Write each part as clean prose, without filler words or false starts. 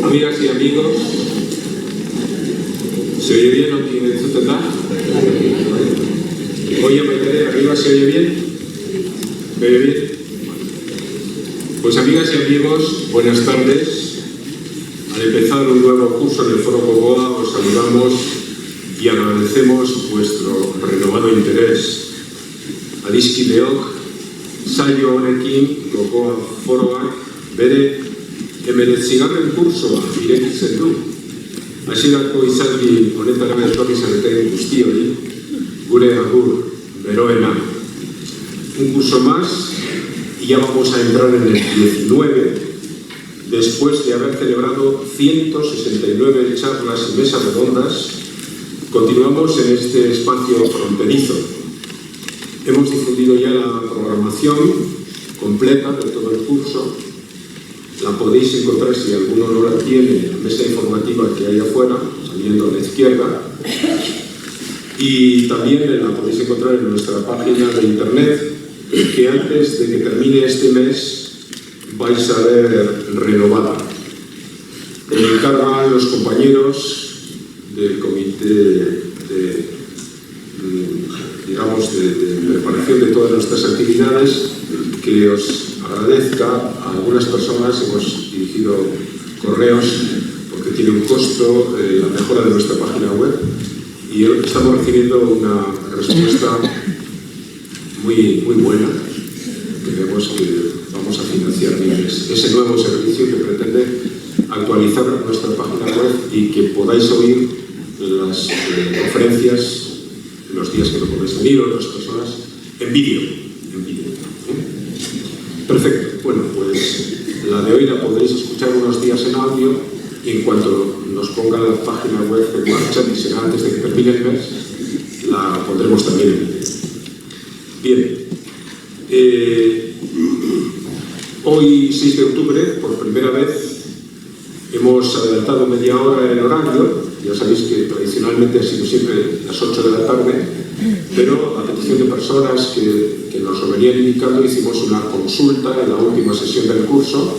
Amigas y amigos, ¿se oye bien o tiene dificultad? Oye, Maite, arriba, ¿se oye bien? ¿Me oye bien? Pues amigas y amigos, buenas tardes. Al empezar un nuevo curso en el Foro Gogoa, os saludamos y agradecemos vuestro renovado interés. Adiskideok, saio honekin, Gogoa Foroak, bere hemeretzigarren kursoa irekitzen du. Hasierako izaldi honetara etorri zareten guztioi, gure agur beroena. Un curso más y ya vamos a entrar en el 19, después de haber celebrado 169 charlas y mesas redondas. Continuamos en este espacio fronterizo. Hemos difundido ya la programación completa de todo el curso. La podéis encontrar, si alguno no la tiene, en la mesa informativa que hay afuera, saliendo a la izquierda. Y también la podéis encontrar en nuestra página de internet, que antes de que termine este mes vais a ver renovada. Me encargan los compañeros del comité de preparación de todas nuestras actividades, que os agradezca. A algunas personas hemos dirigido correos porque tiene un costo la mejora de nuestra página web, y estamos recibiendo una respuesta muy buena. Creemos que vamos a financiar bien ese nuevo servicio que pretende actualizar nuestra página web y que podáis oír las conferencias los días que no podéis venir, otras personas, en vídeo. Perfecto. Bueno, pues la de hoy la podréis escuchar unos días en audio, y en cuanto nos ponga la página web en marcha, y será antes de que termine el mes, la pondremos también en vídeo. Bien. Hoy, 6 de octubre, por primera vez, hemos adelantado media hora el horario. Ya sabéis que tradicionalmente ha sido siempre las 8 de la tarde, pero a petición de personas que nos lo venían indicando, hicimos una consulta en la última sesión del curso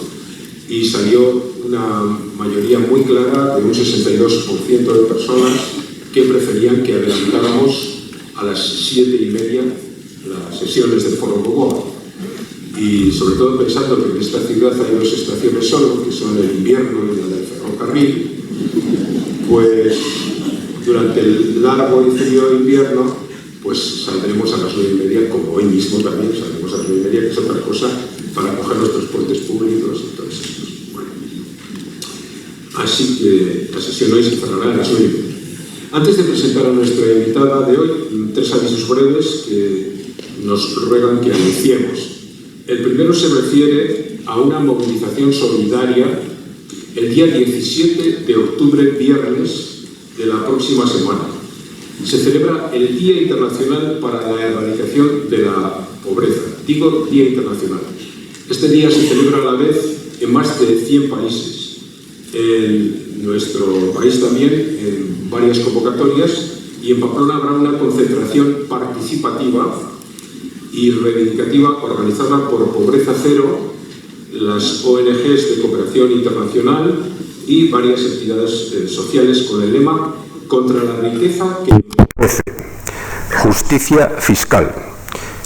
y salió una mayoría muy clara de un 62% de personas que preferían que adelantáramos a las 7:30 las sesiones del Foro Gogoa. Y sobre todo pensando que en esta ciudad hay dos estaciones solo, que son el invierno y la del ferrocarril, pues durante el largo y frío invierno pues saldremos a las 9:30, como hoy mismo también saldremos a las 9:30, que es otra cosa, para coger los transportes públicos y todo eso. Bueno. Así que la sesión hoy se cerrará a las 9:30. Antes de presentar a nuestra invitada de hoy, 3 avisos breves que nos ruegan que anunciemos. El primero se refiere a una movilización solidaria el día 17 de octubre, viernes de la próxima semana. Se celebra el Día Internacional para la Erradicación de la Pobreza. Digo Día Internacional. Este día se celebra a la vez en más de 100 países. En nuestro país también, en varias convocatorias, y en Pamplona habrá una concentración participativa y reivindicativa organizada por Pobreza Cero, las ONGs de cooperación internacional y varias entidades sociales, con el lema "Contra la riqueza que empobrece, justicia fiscal".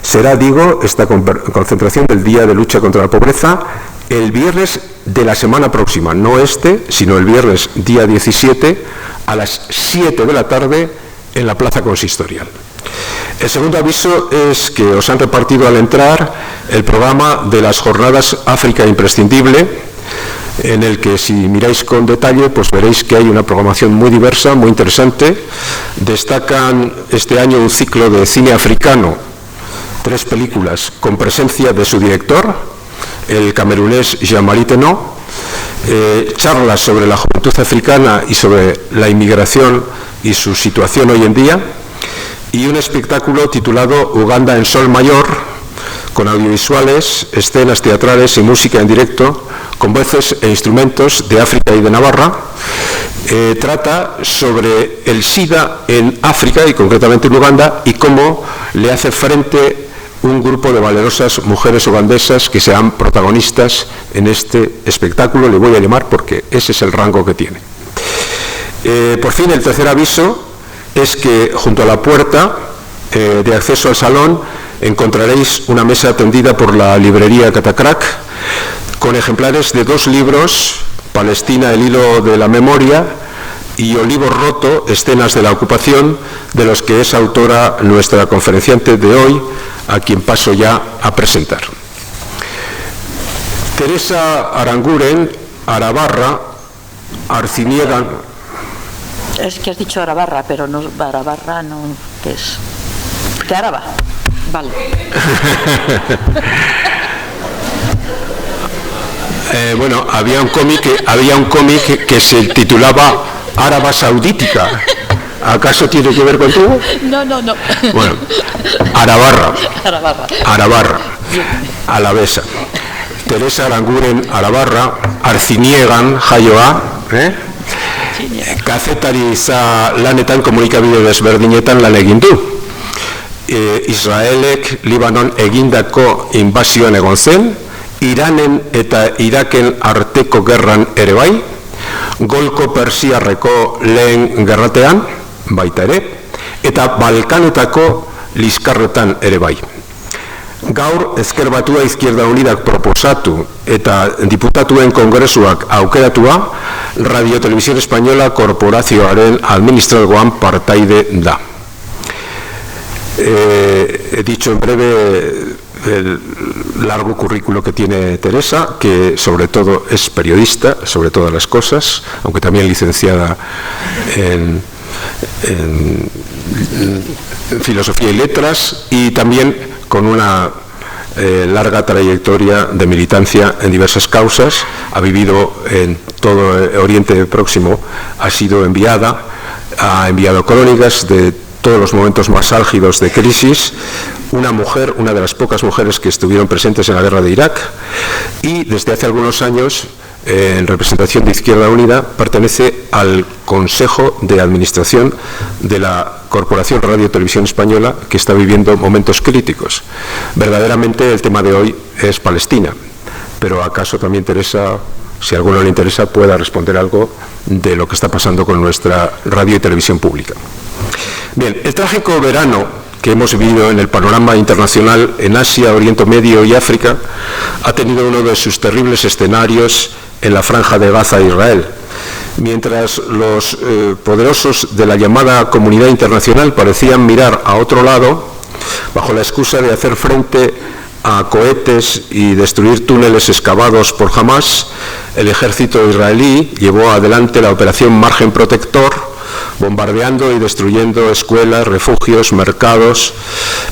Será, digo, esta concentración del Día de Lucha contra la Pobreza el viernes de la semana próxima, no este, sino el viernes día 17 a las 7 de la tarde en la Plaza Consistorial. El segundo aviso es que os han repartido al entrar el programa de las jornadas África Imprescindible, en el que, si miráis con detalle, pues veréis que hay una programación muy diversa, muy interesante. Destacan este año un ciclo de cine africano, 3 películas con presencia de su director, el camerunés Jean-Marie Tenot, charlas sobre la juventud africana y sobre la inmigración y su situación hoy en día, y un espectáculo titulado Uganda en Sol Mayor, con audiovisuales, escenas teatrales y música en directo, con voces e instrumentos de África y de Navarra. Trata sobre el SIDA en África y concretamente en Uganda, y cómo le hace frente un grupo de valerosas mujeres ugandesas que sean protagonistas en este espectáculo, le voy a llamar porque ese es el rango que tiene. Por fin, el tercer aviso es que junto a la puerta de acceso al salón encontraréis una mesa tendida por la librería Catacrac con ejemplares de 2 libros, Palestina, el hilo de la memoria, y Olivo roto, escenas de la ocupación, de los que es autora nuestra conferenciante de hoy, a quien paso ya a presentar. Teresa Aranguren Arabarra Arciniega. Es que has dicho Arabarra, pero no, Arabarra no es. De Araba, vale. Bueno, había un cómic que se titulaba Áraba Saudítica. ¿Acaso tiene que ver contigo? No. Bueno, Arabarra. Alavesa. Teresa Aranguren Arabarra, Arciniegan, Jaioa, kazetari lanetan komunikabide desberdinetan lan egin du. Israelek Libanon egindako inbasioan egon zen, Iranen eta Iraken arteko gerran ere bai, Golko Persiarreko lehen gerratean, baita ere, eta Balkanetako liskarretan ere bai. Gaur, Ezker Batua Izquierda Unidak proposatu eta diputatuen kongresuak aukeratua, Radio Televisión Española korporazioaren administratuan partaide da. He dicho en breve el largo currículo que tiene Teresa, que sobre todo es periodista, sobre todas las cosas, aunque también licenciada en Filosofía y Letras, y también con una larga trayectoria de militancia en diversas causas. Ha vivido en todo el Oriente Próximo, ha sido enviada, ha enviado crónicas de todos los momentos más álgidos de crisis, una mujer, una de las pocas mujeres que estuvieron presentes en la guerra de Irak, y desde hace algunos años, en representación de Izquierda Unida, pertenece al Consejo de Administración de la Corporación Radio Televisión Española, que está viviendo momentos críticos. Verdaderamente el tema de hoy es Palestina, pero acaso también Teresa, si a alguno le interesa, pueda responder algo de lo que está pasando con nuestra radio y televisión pública. Bien, el trágico verano que hemos vivido en el panorama internacional en Asia, Oriente Medio y África ha tenido uno de sus terribles escenarios en la franja de Gaza e Israel. Mientras los poderosos de la llamada comunidad internacional parecían mirar a otro lado, bajo la excusa de hacer frente a cohetes y destruir túneles excavados por Hamás, el ejército israelí llevó adelante la operación Margen Protector, bombardeando y destruyendo escuelas, refugios, mercados,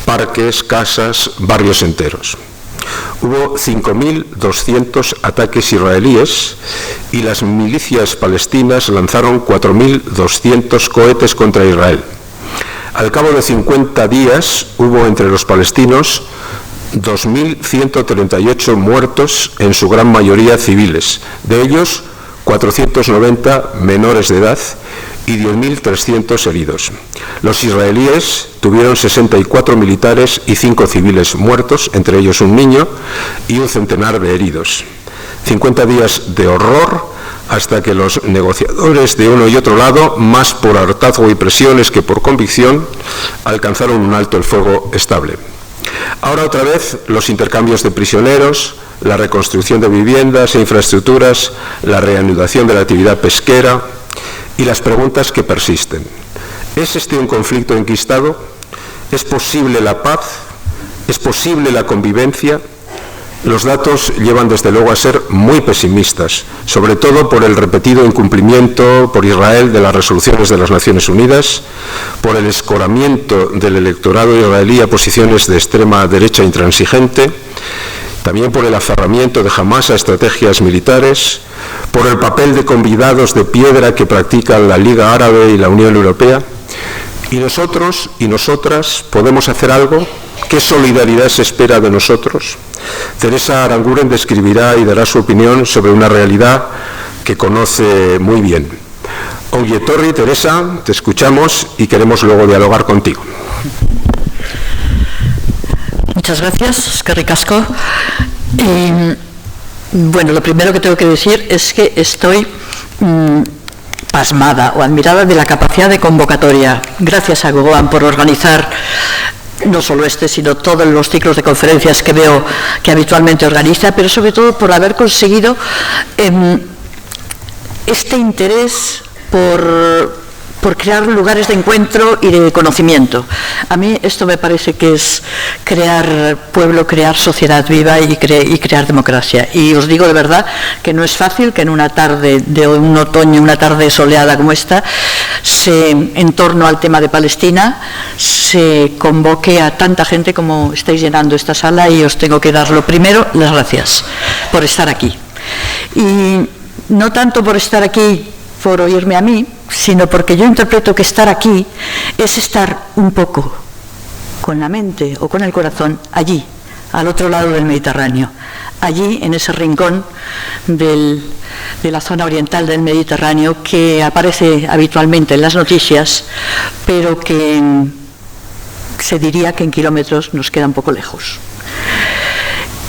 parques, casas, barrios enteros. Hubo 5.200 ataques israelíes y las milicias palestinas lanzaron 4.200 cohetes contra Israel. Al cabo de 50 días hubo entre los palestinos 2.138 muertos, en su gran mayoría civiles, de ellos 490 menores de edad y 10.300 heridos. Los israelíes tuvieron 64 militares y 5 civiles muertos, entre ellos un niño, y un centenar de heridos. 50 días de horror hasta que los negociadores de uno y otro lado, más por hartazgo y presiones que por convicción, alcanzaron un alto el fuego estable. Ahora otra vez los intercambios de prisioneros, la reconstrucción de viviendas e infraestructuras, la reanudación de la actividad pesquera y las preguntas que persisten. ¿Es este un conflicto enquistado? ¿Es posible la paz? ¿Es posible la convivencia? Los datos llevan desde luego a ser muy pesimistas, sobre todo por el repetido incumplimiento por Israel de las resoluciones de las Naciones Unidas, por el escoramiento del electorado israelí a posiciones de extrema derecha intransigente, también por el aferramiento de Hamás a estrategias militares, por el papel de convidados de piedra que practican la Liga Árabe y la Unión Europea. ¿Y nosotros y nosotras podemos hacer algo? ¿Qué solidaridad se espera de nosotros? Teresa Aranguren describirá y dará su opinión sobre una realidad que conoce muy bien. Ongi etorri, Teresa, te escuchamos y queremos luego dialogar contigo. Muchas gracias, eskerrik asko. Bueno, lo primero que tengo que decir es que estoy pasmada o admirada de la capacidad de convocatoria. Gracias a Gogoan por organizar no solo este, sino todos los ciclos de conferencias que veo que habitualmente organiza, pero sobre todo por haber conseguido este interés por crear lugares de encuentro y de conocimiento. A mí esto me parece que es crear pueblo, crear sociedad viva y crear democracia. Y os digo de verdad que no es fácil que en una tarde de un otoño, una tarde soleada como esta, en torno al tema de Palestina, se convoque a tanta gente como estáis llenando esta sala, y os tengo que dar lo primero las gracias por estar aquí. Y no tanto por estar aquí por oírme a mí, sino porque yo interpreto que estar aquí es estar un poco con la mente o con el corazón allí, al otro lado del Mediterráneo, allí en ese rincón de la zona oriental del Mediterráneo que aparece habitualmente en las noticias, pero que se diría que en kilómetros nos queda un poco lejos.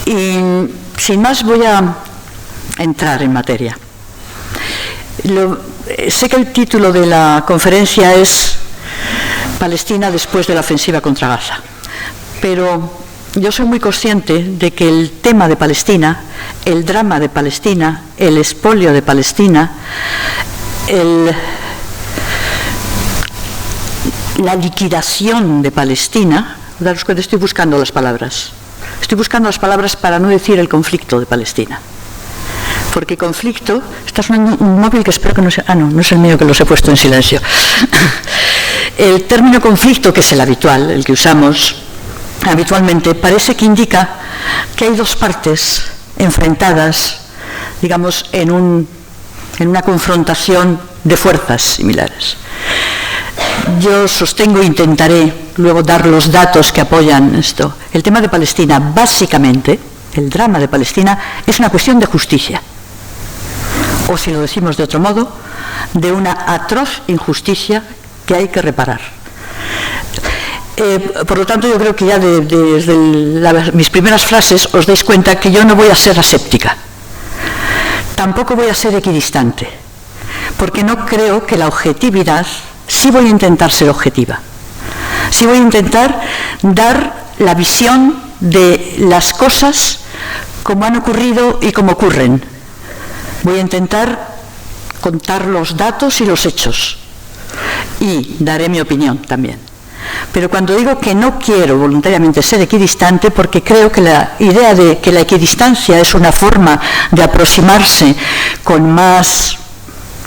Y sin más voy a entrar en materia. Sé que el título de la conferencia es Palestina después de la ofensiva contra Gaza, pero yo soy muy consciente de que el tema de Palestina, el drama de Palestina, el expolio de Palestina, la liquidación de Palestina, daros cuenta, estoy buscando las palabras para no decir el conflicto de Palestina. Porque conflicto, está sonando un móvil que espero que no sea... no es el mío, que los he puesto en silencio. El término conflicto, que es el habitual, el que usamos habitualmente, parece que indica que hay dos partes enfrentadas, digamos, en una confrontación de fuerzas similares. Yo sostengo e intentaré luego dar los datos que apoyan esto. El tema de Palestina, básicamente, el drama de Palestina, es una cuestión de justicia. O si lo decimos de otro modo, de una atroz injusticia que hay que reparar. Por lo tanto, yo creo que ya desde mis primeras frases os dais cuenta que yo no voy a ser aséptica. Tampoco voy a ser equidistante, porque no creo que la objetividad... Sí voy a intentar ser objetiva. Sí voy a intentar dar la visión de las cosas como han ocurrido y como ocurren. Voy a intentar contar los datos y los hechos, y daré mi opinión también. Pero cuando digo que no quiero voluntariamente ser equidistante, porque creo que la idea de que la equidistancia es una forma de aproximarse con más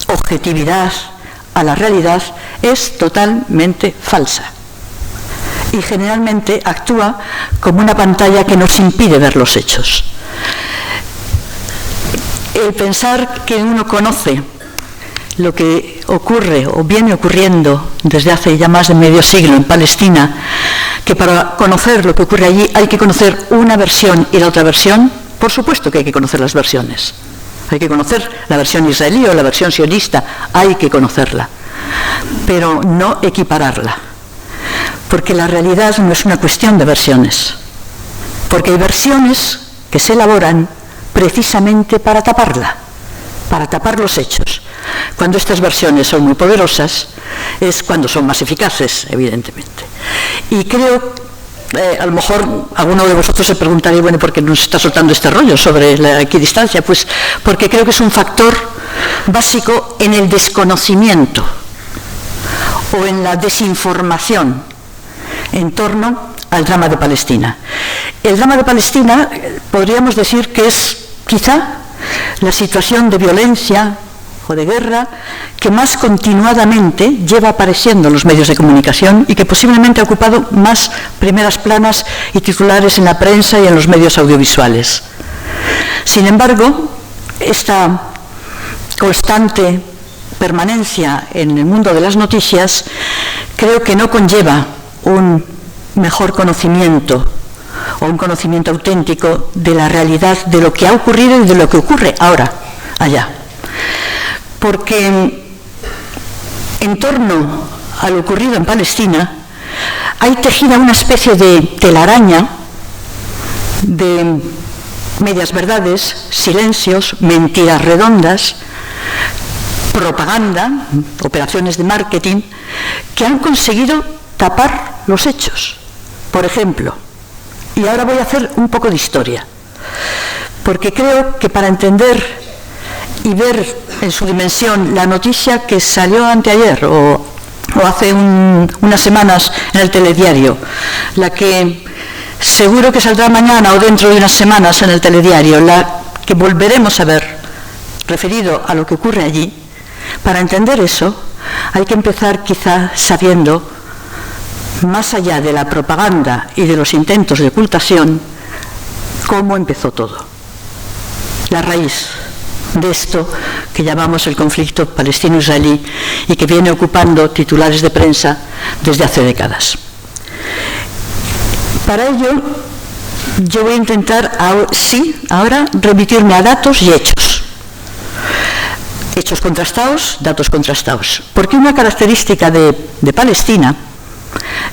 objetividad a la realidad, es totalmente falsa. Y generalmente actúa como una pantalla que nos impide ver los hechos. El pensar que uno conoce lo que ocurre o viene ocurriendo desde hace ya más de medio siglo en Palestina, que para conocer lo que ocurre allí hay que conocer una versión y la otra versión, por supuesto que hay que conocer las versiones. Hay que conocer la versión israelí o la versión sionista, hay que conocerla, pero no equipararla, porque la realidad no es una cuestión de versiones, porque hay versiones que se elaboran precisamente para taparla, para tapar los hechos. Cuando estas versiones son muy poderosas es cuando son más eficaces, evidentemente. Y creo, a lo mejor alguno de vosotros se preguntaría, bueno, ¿por qué nos está soltando este rollo sobre la equidistancia? Pues porque creo que es un factor básico en el desconocimiento o en la desinformación en torno al drama de Palestina. El drama de Palestina podríamos decir que es quizá la situación de violencia o de guerra que más continuadamente lleva apareciendo en los medios de comunicación y que posiblemente ha ocupado más primeras planas y titulares en la prensa y en los medios audiovisuales. Sin embargo, esta constante permanencia en el mundo de las noticias creo que no conlleva un mejor conocimiento o un conocimiento auténtico de la realidad de lo que ha ocurrido y de lo que ocurre ahora, allá. Porque en torno a lo ocurrido en Palestina hay tejida una especie de telaraña de medias verdades, silencios, mentiras redondas, propaganda, operaciones de marketing, que han conseguido tapar los hechos. Por ejemplo, y ahora voy a hacer un poco de historia, porque creo que para entender y ver en su dimensión la noticia que salió anteayer o hace unas semanas en el telediario, la que seguro que saldrá mañana o dentro de unas semanas en el telediario, la que volveremos a ver referido a lo que ocurre allí, para entender eso hay que empezar quizá sabiendo, más allá de la propaganda y de los intentos de ocultación, cómo empezó todo. La raíz de esto que llamamos el conflicto palestino-israelí y que viene ocupando titulares de prensa desde hace décadas. Para ello, yo voy a intentar, ahora remitirme a datos y hechos. Hechos contrastados, datos contrastados. Porque una característica de Palestina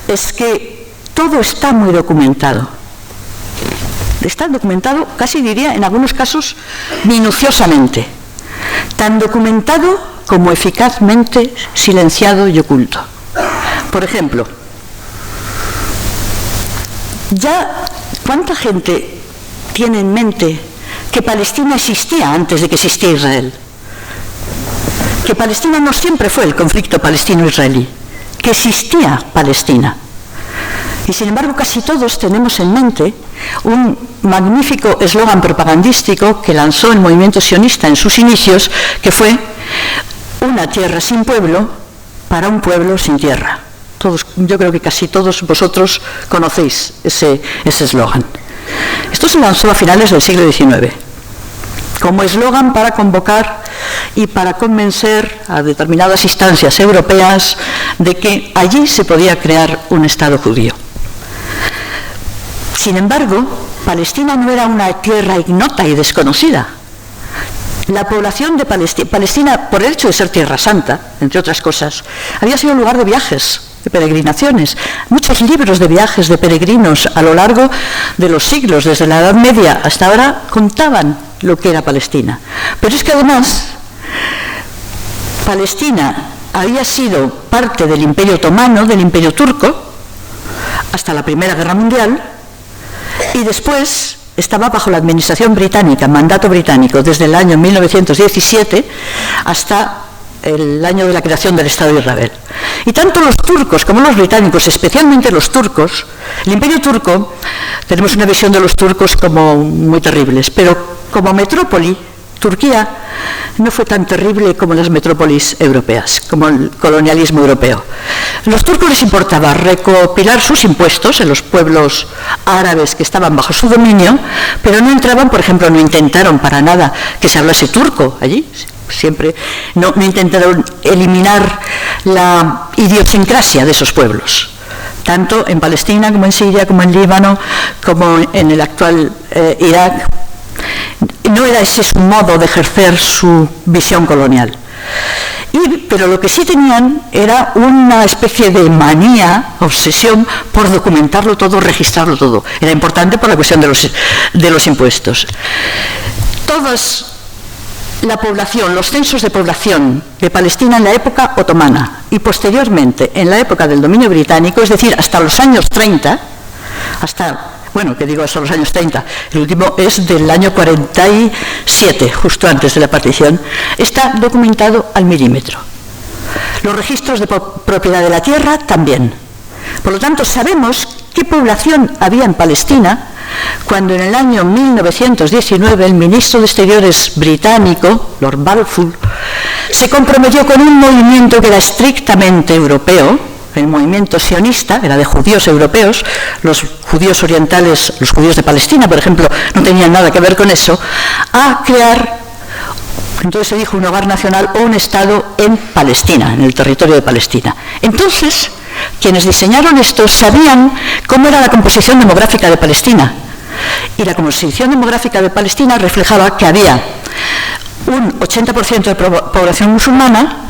es que todo está muy documentado. Está documentado, casi diría, en algunos casos, minuciosamente. Tan documentado como eficazmente silenciado y oculto. Por ejemplo, ya ¿cuánta gente tiene en mente que Palestina existía antes de que existiera Israel? Que Palestina no siempre fue el conflicto palestino-israelí, que existía Palestina. Y sin embargo casi todos tenemos en mente un magnífico eslogan propagandístico que lanzó el movimiento sionista en sus inicios, que fue una tierra sin pueblo para un pueblo sin tierra. Yo creo que casi todos vosotros conocéis ese eslogan. Esto se lanzó a finales del siglo XIX como eslogan para convocar y para convencer a determinadas instancias europeas de que allí se podía crear un Estado judío. Sin embargo, Palestina no era una tierra ignota y desconocida. La población de Palestina, por el hecho de ser tierra santa, entre otras cosas, había sido lugar de viajes, de peregrinaciones. Muchos libros de viajes de peregrinos a lo largo de los siglos, desde la Edad Media hasta ahora, contaban lo que era Palestina. Pero es que además, Palestina había sido parte del Imperio Otomano, del Imperio Turco, hasta la Primera Guerra Mundial, y después estaba bajo la administración británica, mandato británico, desde el año 1917 hasta el año de la creación del Estado de Israel. Y tanto los turcos como los británicos, especialmente los turcos, el Imperio Turco, tenemos una visión de los turcos como muy terribles, pero como metrópoli, Turquía no fue tan terrible como las metrópolis europeas, como el colonialismo europeo. A los turcos les importaba recopilar sus impuestos en los pueblos árabes que estaban bajo su dominio, pero no entraban, por ejemplo, no intentaron para nada que se hablase turco allí, siempre no intentaron eliminar la idiosincrasia de esos pueblos, tanto en Palestina como en Siria, como en Líbano, como en el actual Irak. No era ese su modo de ejercer su visión colonial. Pero lo que sí tenían era una especie de manía, obsesión por documentarlo todo, registrarlo todo. Era importante por la cuestión de los impuestos. La población, los censos de población de Palestina en la época otomana y posteriormente en la época del dominio británico, es decir, hasta los años 30, hasta los años 30, el último es del año 47, justo antes de la partición, está documentado al milímetro. Los registros de propiedad de la tierra también. Por lo tanto, sabemos qué población había en Palestina cuando en el año 1919 el ministro de Exteriores británico, Lord Balfour, se comprometió con un movimiento que era estrictamente europeo. El movimiento sionista era de judíos europeos, los judíos orientales, los judíos de Palestina, por ejemplo, no tenían nada que ver con eso, a crear, entonces se dijo, un hogar nacional o un Estado en Palestina, en el territorio de Palestina. Entonces, quienes diseñaron esto sabían cómo era la composición demográfica de Palestina. Y la composición demográfica de Palestina reflejaba que había un 80% de población musulmana,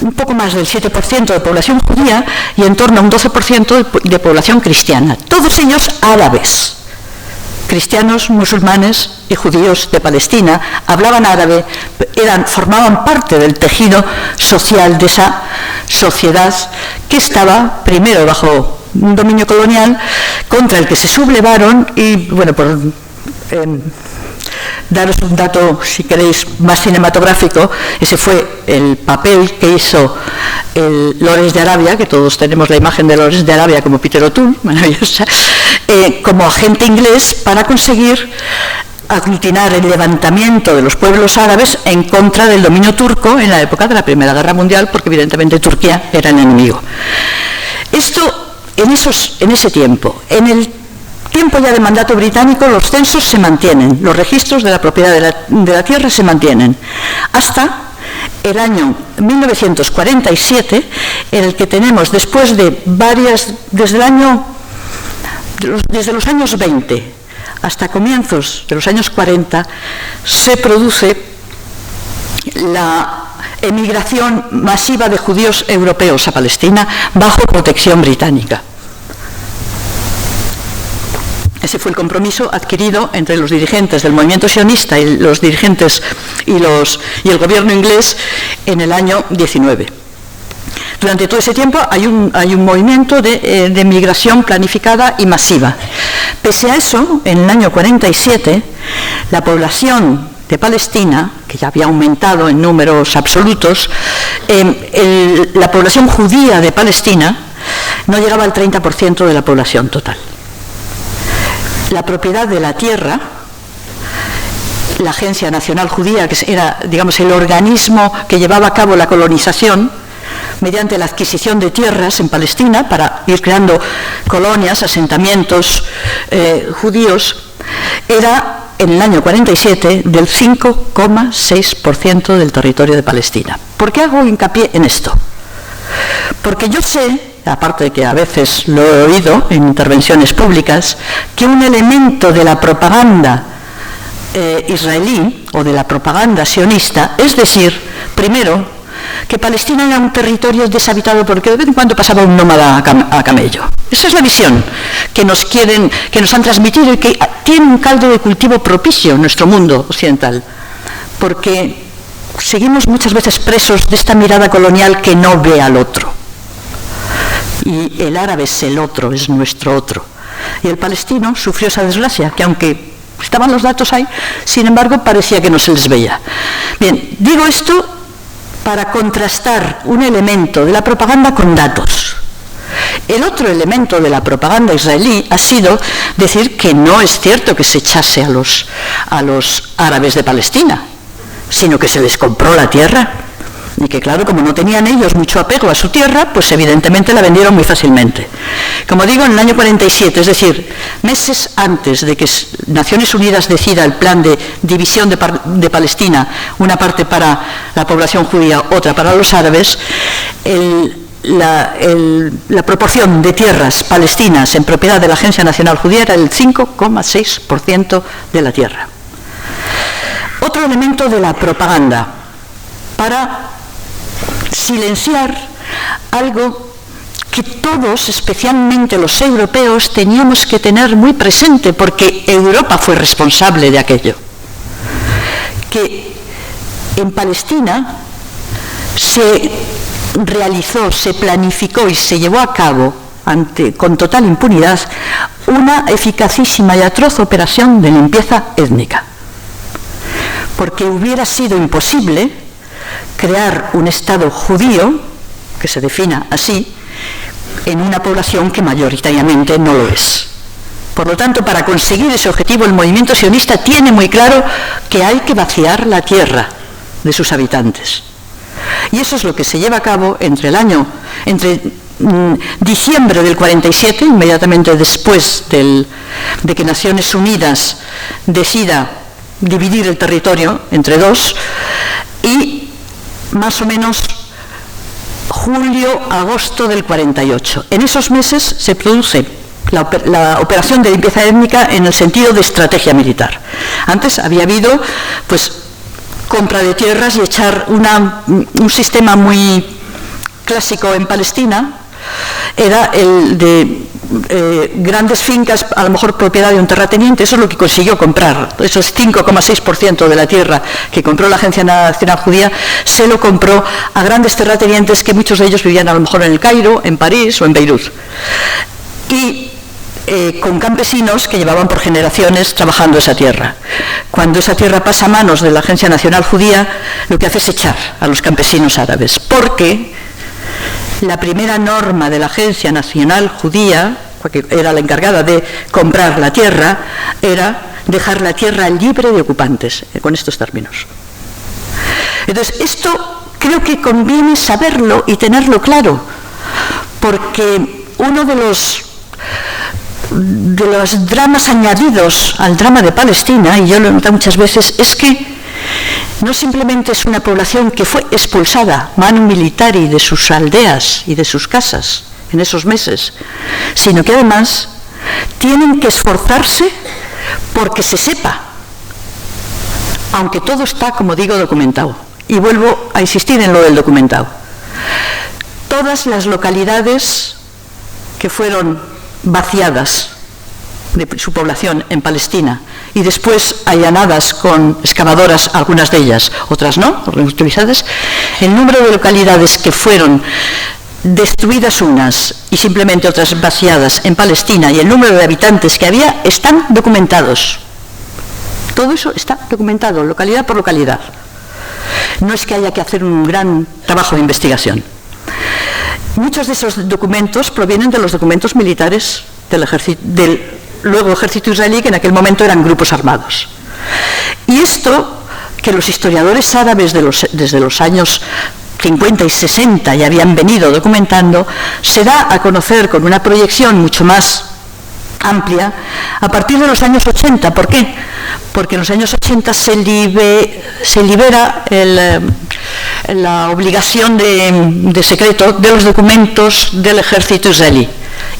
un poco más del 7% de población judía y en torno a un 12% de población cristiana. Todos ellos árabes. Cristianos, musulmanes y judíos de Palestina hablaban árabe, formaban parte del tejido social de esa sociedad que estaba primero bajo un dominio colonial contra el que se sublevaron y, bueno, por daros un dato, si queréis, más cinematográfico, ese fue el papel que hizo el Lawrence de Arabia, que todos tenemos la imagen de Lawrence de Arabia como Peter O'Toole, maravillosa, como agente inglés para conseguir aglutinar el levantamiento de los pueblos árabes en contra del dominio turco en la época de la Primera Guerra Mundial, porque evidentemente Turquía era el enemigo. Esto, en ese tiempo, en el tiempo ya de mandato británico, los censos se mantienen, los registros de la propiedad de la tierra se mantienen, hasta el año 1947, en el que tenemos, después de desde los años 20 hasta comienzos de los años 40, se produce la emigración masiva de judíos europeos a Palestina bajo protección británica. Ese fue el compromiso adquirido entre los dirigentes del movimiento sionista y los dirigentes y el gobierno inglés en el año 19. Durante todo ese tiempo hay un movimiento de migración planificada y masiva. Pese a eso, en el año 47, la población de Palestina, que ya había aumentado en números absolutos, la población judía de Palestina no llegaba al 30% de la población total. La propiedad de la tierra, la Agencia Nacional Judía, que era, digamos, el organismo que llevaba a cabo la colonización, mediante la adquisición de tierras en Palestina para ir creando colonias, asentamientos judíos, era en el año 47 del 5,6% del territorio de Palestina. ¿Por qué hago hincapié en esto? Porque yo sé, aparte de que a veces lo he oído en intervenciones públicas, que un elemento de la propaganda israelí o de la propaganda sionista es decir, primero, que Palestina era un territorio deshabitado porque de vez en cuando pasaba un nómada a camello. Esa es la visión que nos han transmitido y que tiene un caldo de cultivo propicio en nuestro mundo occidental, porque seguimos muchas veces presos de esta mirada colonial que no ve al otro. Y el árabe es el otro, es nuestro otro. Y el palestino sufrió esa desgracia, que aunque estaban los datos ahí, sin embargo parecía que no se les veía. Bien, digo esto para contrastar un elemento de la propaganda con datos. El otro elemento de la propaganda israelí ha sido decir que no es cierto que se echase a los árabes de Palestina, sino que se les compró la tierra y que, claro, como no tenían ellos mucho apego a su tierra, pues evidentemente la vendieron muy fácilmente. Como digo, en el año 47, es decir, meses antes de que Naciones Unidas decida el plan de división de Palestina, una parte para la población judía, otra para los árabes, la proporción de tierras palestinas en propiedad de la Agencia Nacional Judía era el 5,6% de la tierra. Otro elemento de la propaganda para silenciar algo que todos, especialmente los europeos, teníamos que tener muy presente, porque Europa fue responsable de aquello. Que en Palestina se realizó, se planificó y se llevó a cabo con total impunidad una eficacísima y atroz operación de limpieza étnica. Porque hubiera sido imposible crear un Estado judío, que se defina así, en una población que mayoritariamente no lo es. Por lo tanto, para conseguir ese objetivo, el movimiento sionista tiene muy claro que hay que vaciar la tierra de sus habitantes. Y eso es lo que se lleva a cabo entre diciembre del 47, inmediatamente después de que Naciones Unidas decida dividir el territorio entre dos, y más o menos julio-agosto del 48. En esos meses se produce la operación de limpieza étnica en el sentido de estrategia militar. Antes había habido, pues, compra de tierras y echar un sistema muy clásico en Palestina era el de grandes fincas, a lo mejor propiedad de un terrateniente. Eso es lo que consiguió comprar. Esos 5,6% de la tierra que compró la Agencia Nacional Judía se lo compró a grandes terratenientes que muchos de ellos vivían a lo mejor en el Cairo, en París o en Beirut. Y con campesinos que llevaban por generaciones trabajando esa tierra. Cuando esa tierra pasa a manos de la Agencia Nacional Judía, lo que hace es echar a los campesinos árabes, porque la primera norma de la Agencia Nacional Judía, que era la encargada de comprar la tierra, era dejar la tierra libre de ocupantes, con estos términos. Entonces, esto creo que conviene saberlo y tenerlo claro, porque uno de los dramas añadidos al drama de Palestina, y yo lo he notado muchas veces, es que no simplemente es una población que fue expulsada manu militari de sus aldeas y de sus casas en esos meses, sino que además tienen que esforzarse porque se sepa, aunque todo está, como digo, documentado. Y vuelvo a insistir en lo del documentado. Todas las localidades que fueron vaciadas de su población en Palestina y después allanadas con excavadoras, algunas de ellas, otras no, utilizadas, el número de localidades que fueron destruidas unas y simplemente otras vaciadas en Palestina y el número de habitantes que había están documentados. Todo eso está documentado, localidad por localidad. No es que haya que hacer un gran trabajo de investigación. Muchos de esos documentos provienen de los documentos militares del luego ejército israelí, que en aquel momento eran grupos armados. Y esto, que los historiadores árabes desde los años 50 y 60 ya habían venido documentando, se da a conocer con una proyección mucho más amplia a partir de los años 80. ¿Por qué? Porque en los años 80 se libera la obligación de secreto de los documentos del ejército israelí.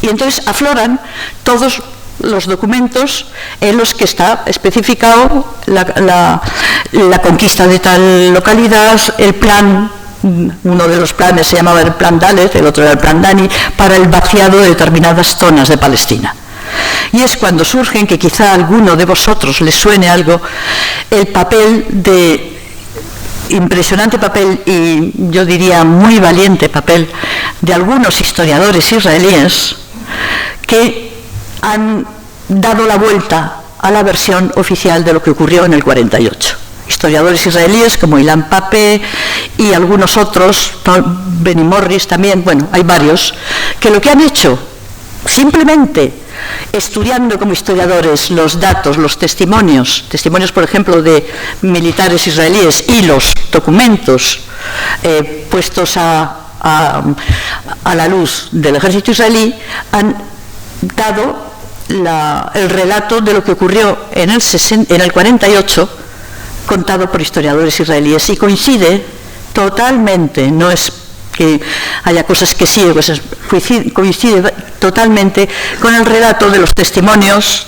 Y entonces afloran todos los documentos en los que está especificado la conquista de tal localidad, el plan. Uno de los planes se llamaba el plan Dalet, el otro era el plan Dani, para el vaciado de determinadas zonas de Palestina. Y es cuando surgen, que quizá a alguno de vosotros les suene algo, el impresionante papel, y yo diría muy valiente papel, de algunos historiadores israelíes que han dado la vuelta a la versión oficial de lo que ocurrió en el 48. Historiadores israelíes como Ilan Pappé y algunos otros, Benny Morris también, bueno, hay varios, que lo que han hecho, simplemente estudiando como historiadores los datos, los testimonios por ejemplo de militares israelíes y los documentos puestos a la luz del ejército israelí, han dado el relato de lo que ocurrió en el 48, contado por historiadores israelíes, y coincide totalmente, no es que haya cosas que sí, coincide totalmente con el relato de los testimonios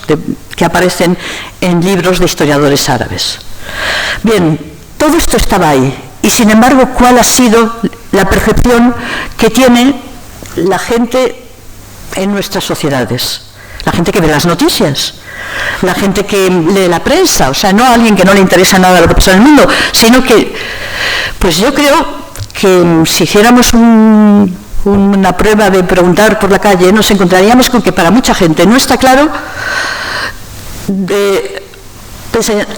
que aparecen en libros de historiadores árabes. Bien, todo esto estaba ahí, y sin embargo, ¿cuál ha sido la percepción que tiene la gente en nuestras sociedades? La gente que ve las noticias, la gente que lee la prensa, o sea, no a alguien que no le interesa nada lo que pasa en el mundo, sino que, pues yo creo que si hiciéramos una prueba de preguntar por la calle, nos encontraríamos con que para mucha gente no está claro.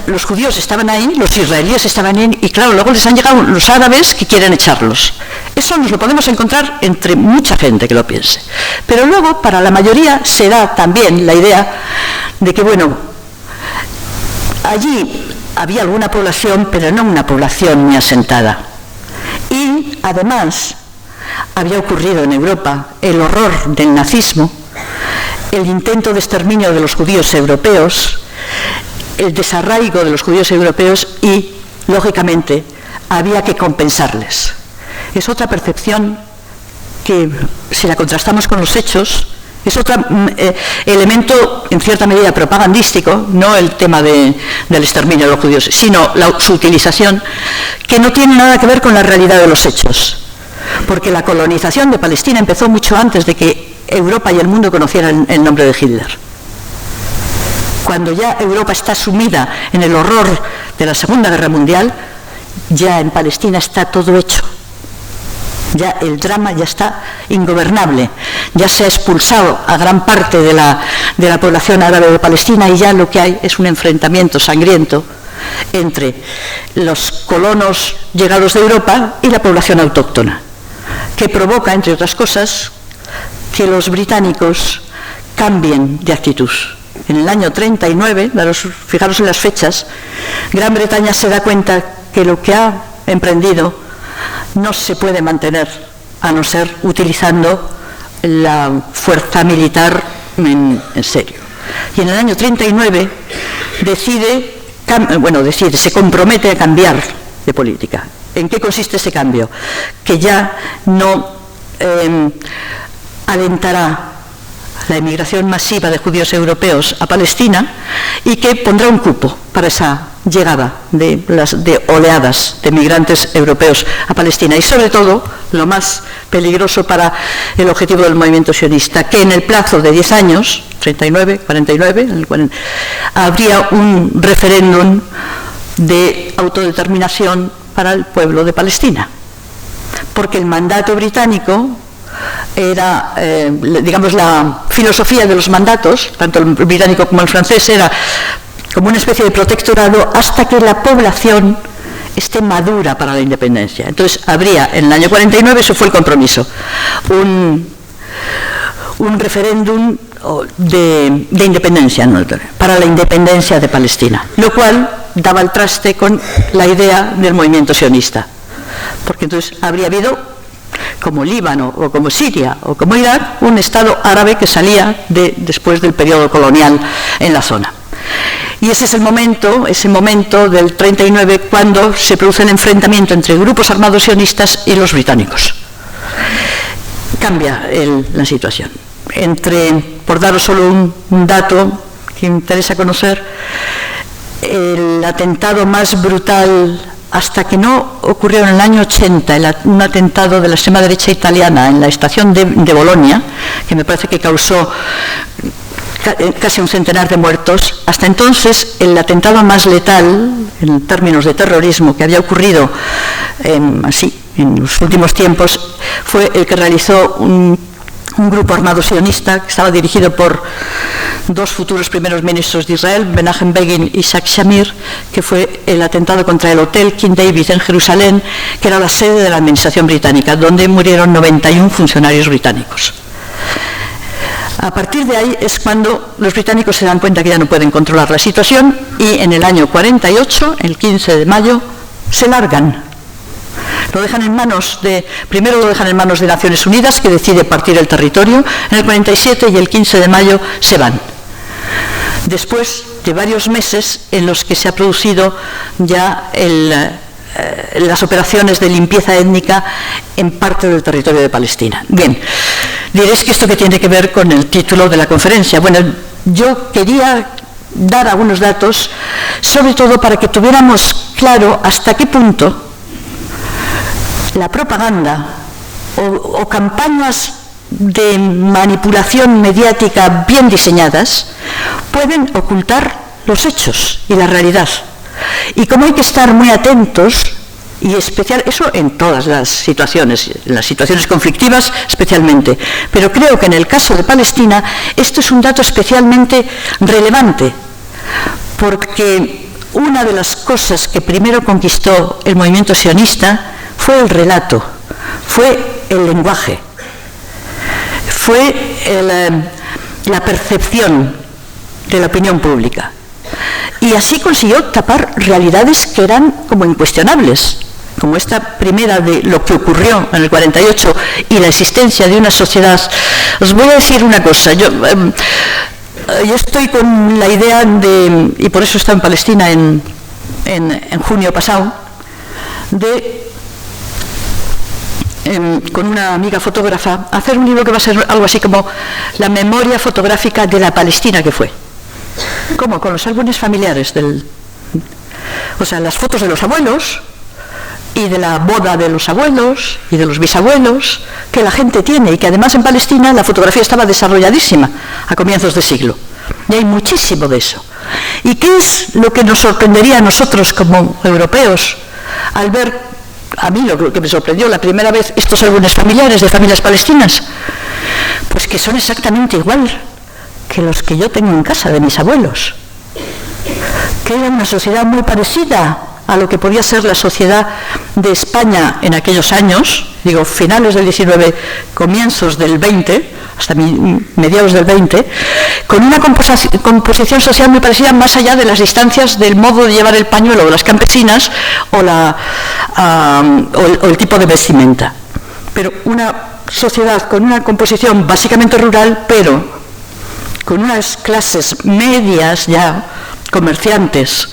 Los judíos estaban ahí, los israelíes estaban ahí, y claro, luego les han llegado los árabes que quieren echarlos. Eso nos lo podemos encontrar entre mucha gente que lo piense. Pero luego, para la mayoría, se da también la idea de que, bueno, allí había alguna población, pero no una población muy asentada. Y, además, había ocurrido en Europa el horror del nazismo, el intento de exterminio de los judíos europeos, el desarraigo de los judíos europeos y, lógicamente, había que compensarles. Es otra percepción que, si la contrastamos con los hechos, es otro elemento, en cierta medida, propagandístico, no el tema del exterminio de los judíos, sino su utilización, que no tiene nada que ver con la realidad de los hechos. porque la colonización de Palestina empezó mucho antes de que Europa y el mundo conocieran el nombre de Hitler. Cuando ya Europa está sumida en el horror de la Segunda Guerra Mundial, ya en Palestina está todo hecho. Ya el drama ya está ingobernable, ya se ha expulsado a gran parte de la población árabe de Palestina y ya lo que hay es un enfrentamiento sangriento entre los colonos llegados de Europa y la población autóctona, que provoca, entre otras cosas, que los británicos cambien de actitud. En el año 39, fijaros en las fechas, Gran Bretaña se da cuenta que lo que ha emprendido no se puede mantener a no ser utilizando la fuerza militar en serio. Y en el año 39 se compromete a cambiar de política. ¿En qué consiste ese cambio? Que ya no alentará la emigración masiva de judíos europeos a Palestina y que pondrá un cupo para esa llegada de oleadas de migrantes europeos a Palestina. Y sobre todo, lo más peligroso para el objetivo del movimiento sionista, que en el plazo de 10 años, 39, 49, habría un referéndum de autodeterminación para el pueblo de Palestina. Porque el mandato británico era, digamos, la filosofía de los mandatos, tanto el británico como el francés, era como una especie de protectorado hasta que la población esté madura para la independencia. Entonces habría, en el año 49, eso fue el compromiso, un referéndum de independencia, ¿no?, para la independencia de Palestina, lo cual daba el traste con la idea del movimiento sionista, porque entonces habría habido, como Líbano o como Siria o como Irak, un Estado árabe que salía después del periodo colonial en la zona. Y ese es ese momento del 39, cuando se produce el enfrentamiento entre grupos armados sionistas y los británicos. Cambia la situación. Por daros solo un dato que interesa conocer, el atentado más brutal hasta que no ocurrió en el año 80, un atentado de la extrema derecha italiana en la estación de Bolonia, que me parece que causó casi un centenar de muertos. Hasta entonces, el atentado más letal, en términos de terrorismo, que había ocurrido en los últimos tiempos, fue el que realizó un grupo armado sionista que estaba dirigido por dos futuros primeros ministros de Israel, Menachem Begin y Isaac Shamir, que fue el atentado contra el Hotel King David en Jerusalén, que era la sede de la administración británica, donde murieron 91 funcionarios británicos. A partir de ahí es cuando los británicos se dan cuenta que ya no pueden controlar la situación y en el año 48, el 15 de mayo, se largan. Primero lo dejan en manos de Naciones Unidas, que decide partir el territorio en el 47, y el 15 de mayo se van. Después de varios meses en los que se ha producido ya las operaciones de limpieza étnica en parte del territorio de Palestina. Bien, diréis que esto que tiene que ver con el título de la conferencia. Bueno, yo quería dar algunos datos, sobre todo para que tuviéramos claro hasta qué punto la propaganda o campañas de manipulación mediática bien diseñadas pueden ocultar los hechos y la realidad. Y como hay que estar muy atentos, y eso en todas las situaciones conflictivas especialmente, pero creo que en el caso de Palestina esto es un dato especialmente relevante, porque una de las cosas que primero conquistó el movimiento sionista fue el relato, fue el lenguaje, fue la percepción de la opinión pública. Y así consiguió tapar realidades que eran como incuestionables, como esta primera de lo que ocurrió en el 48 y la existencia de una sociedad. Os voy a decir una cosa, yo estoy con la idea y por eso he estado en Palestina en junio pasado, con una amiga fotógrafa, hacer un libro que va a ser algo así como la memoria fotográfica de la Palestina que fue. ¿Cómo? Con los álbumes familiares, o sea, las fotos de los abuelos, y de la boda de los abuelos y de los bisabuelos que la gente tiene, y que además en Palestina la fotografía estaba desarrolladísima a comienzos de siglo. Y hay muchísimo de eso. ¿Y qué es lo que nos sorprendería a nosotros como europeos al ver, a mí lo que me sorprendió la primera vez, estos álbumes familiares de familias palestinas? Pues que son exactamente igual que los que yo tengo en casa de mis abuelos. Que era una sociedad muy parecida a lo que podía ser la sociedad de España en aquellos años, digo, finales del 19, comienzos del 20, hasta mediados del 20, con una composición social muy parecida, más allá de las distancias del modo de llevar el pañuelo de las campesinas o el tipo de vestimenta. Pero una sociedad con una composición básicamente rural, pero con unas clases medias ya, comerciantes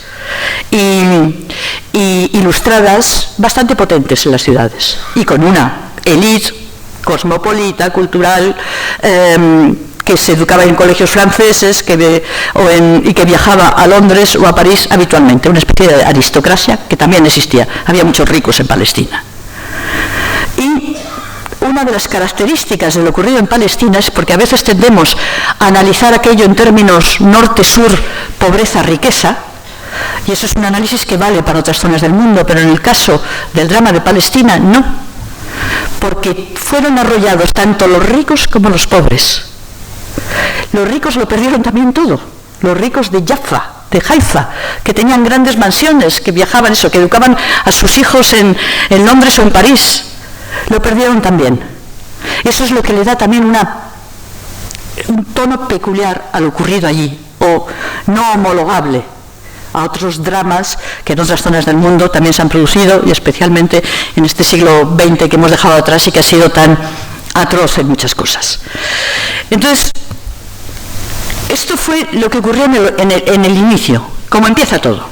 y ilustradas bastante potentes en las ciudades, y con una élite cosmopolita, cultural, que se educaba en colegios franceses y que viajaba a Londres o a París habitualmente, una especie de aristocracia que también existía. Había muchos ricos en Palestina. Y una de las características de lo ocurrido en Palestina es porque a veces tendemos a analizar aquello en términos norte-sur, pobreza-riqueza, y eso es un análisis que vale para otras zonas del mundo, pero en el caso del drama de Palestina no, porque fueron arrollados tanto los ricos como los pobres. Los ricos lo perdieron también todo, los ricos de Jaffa, de Haifa, que tenían grandes mansiones, que viajaban que educaban a sus hijos en Londres o en París, lo perdieron también. Eso es lo que le da también un tono peculiar a lo ocurrido allí, o no homologable a otros dramas que en otras zonas del mundo también se han producido, y especialmente en este siglo XX que hemos dejado atrás y que ha sido tan atroz en muchas cosas. Entonces, esto fue lo que ocurrió en el inicio, como empieza todo.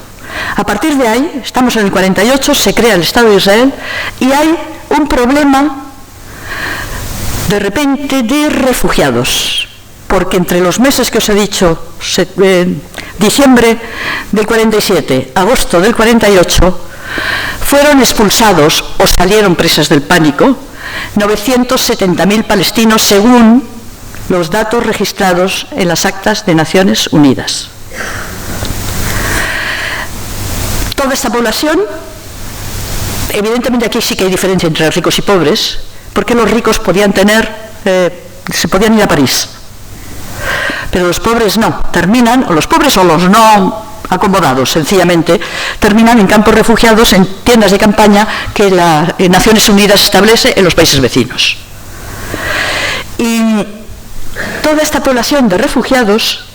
A partir de ahí, estamos en el 48, se crea el Estado de Israel y hay un problema de repente de refugiados, porque entre los meses que os he dicho, diciembre del 47, agosto del 48, fueron expulsados o salieron presas del pánico 970.000 palestinos según los datos registrados en las actas de Naciones Unidas. Toda esta población, evidentemente aquí sí que hay diferencia entre ricos y pobres, porque los ricos podían se podían ir a París, pero los pobres no, terminan, o los pobres o los no acomodados, sencillamente, terminan en campos refugiados, en tiendas de campaña que las Naciones Unidas establece en los países vecinos. Y toda esta población de refugiados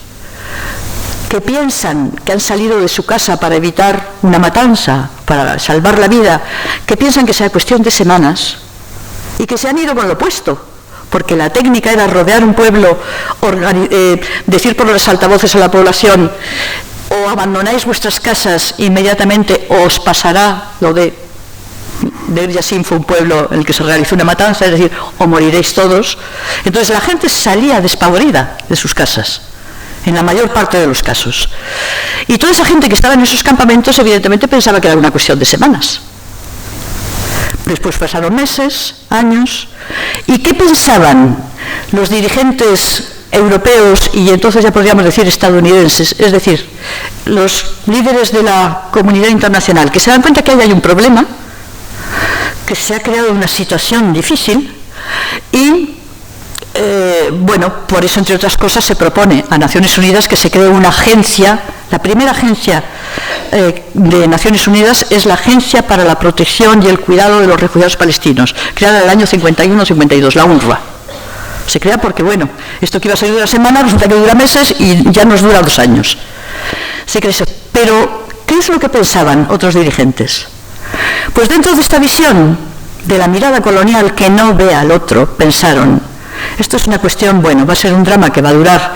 que piensan que han salido de su casa para evitar una matanza, para salvar la vida, que piensan que sea cuestión de semanas y que se han ido con lo opuesto, porque la técnica era rodear un pueblo, decir por los altavoces a la población: o abandonáis vuestras casas inmediatamente o os pasará lo de Deir Yassin, fue un pueblo en el que se realizó una matanza, es decir, o moriréis todos. Entonces la gente salía despavorida de sus casas, en la mayor parte de los casos. Y toda esa gente que estaba en esos campamentos evidentemente pensaba que era una cuestión de semanas. Después pasaron meses, años, ¿y qué pensaban los dirigentes europeos y entonces ya podríamos decir estadounidenses, es decir, los líderes de la comunidad internacional, que se dan cuenta que ahí hay un problema, que se ha creado una situación difícil y por eso, entre otras cosas, se propone a Naciones Unidas que se cree una agencia. La primera agencia de Naciones Unidas es la Agencia para la Protección y el Cuidado de los Refugiados Palestinos, creada en el año 51-52, la UNRWA. Se crea porque, esto que iba a ser de una semana resulta que dura meses y ya nos dura 2 años. Se cree eso. Pero, ¿qué es lo que pensaban otros dirigentes? Pues dentro de esta visión de la mirada colonial que no ve al otro, pensaron: esto es una cuestión, va a ser un drama que va a durar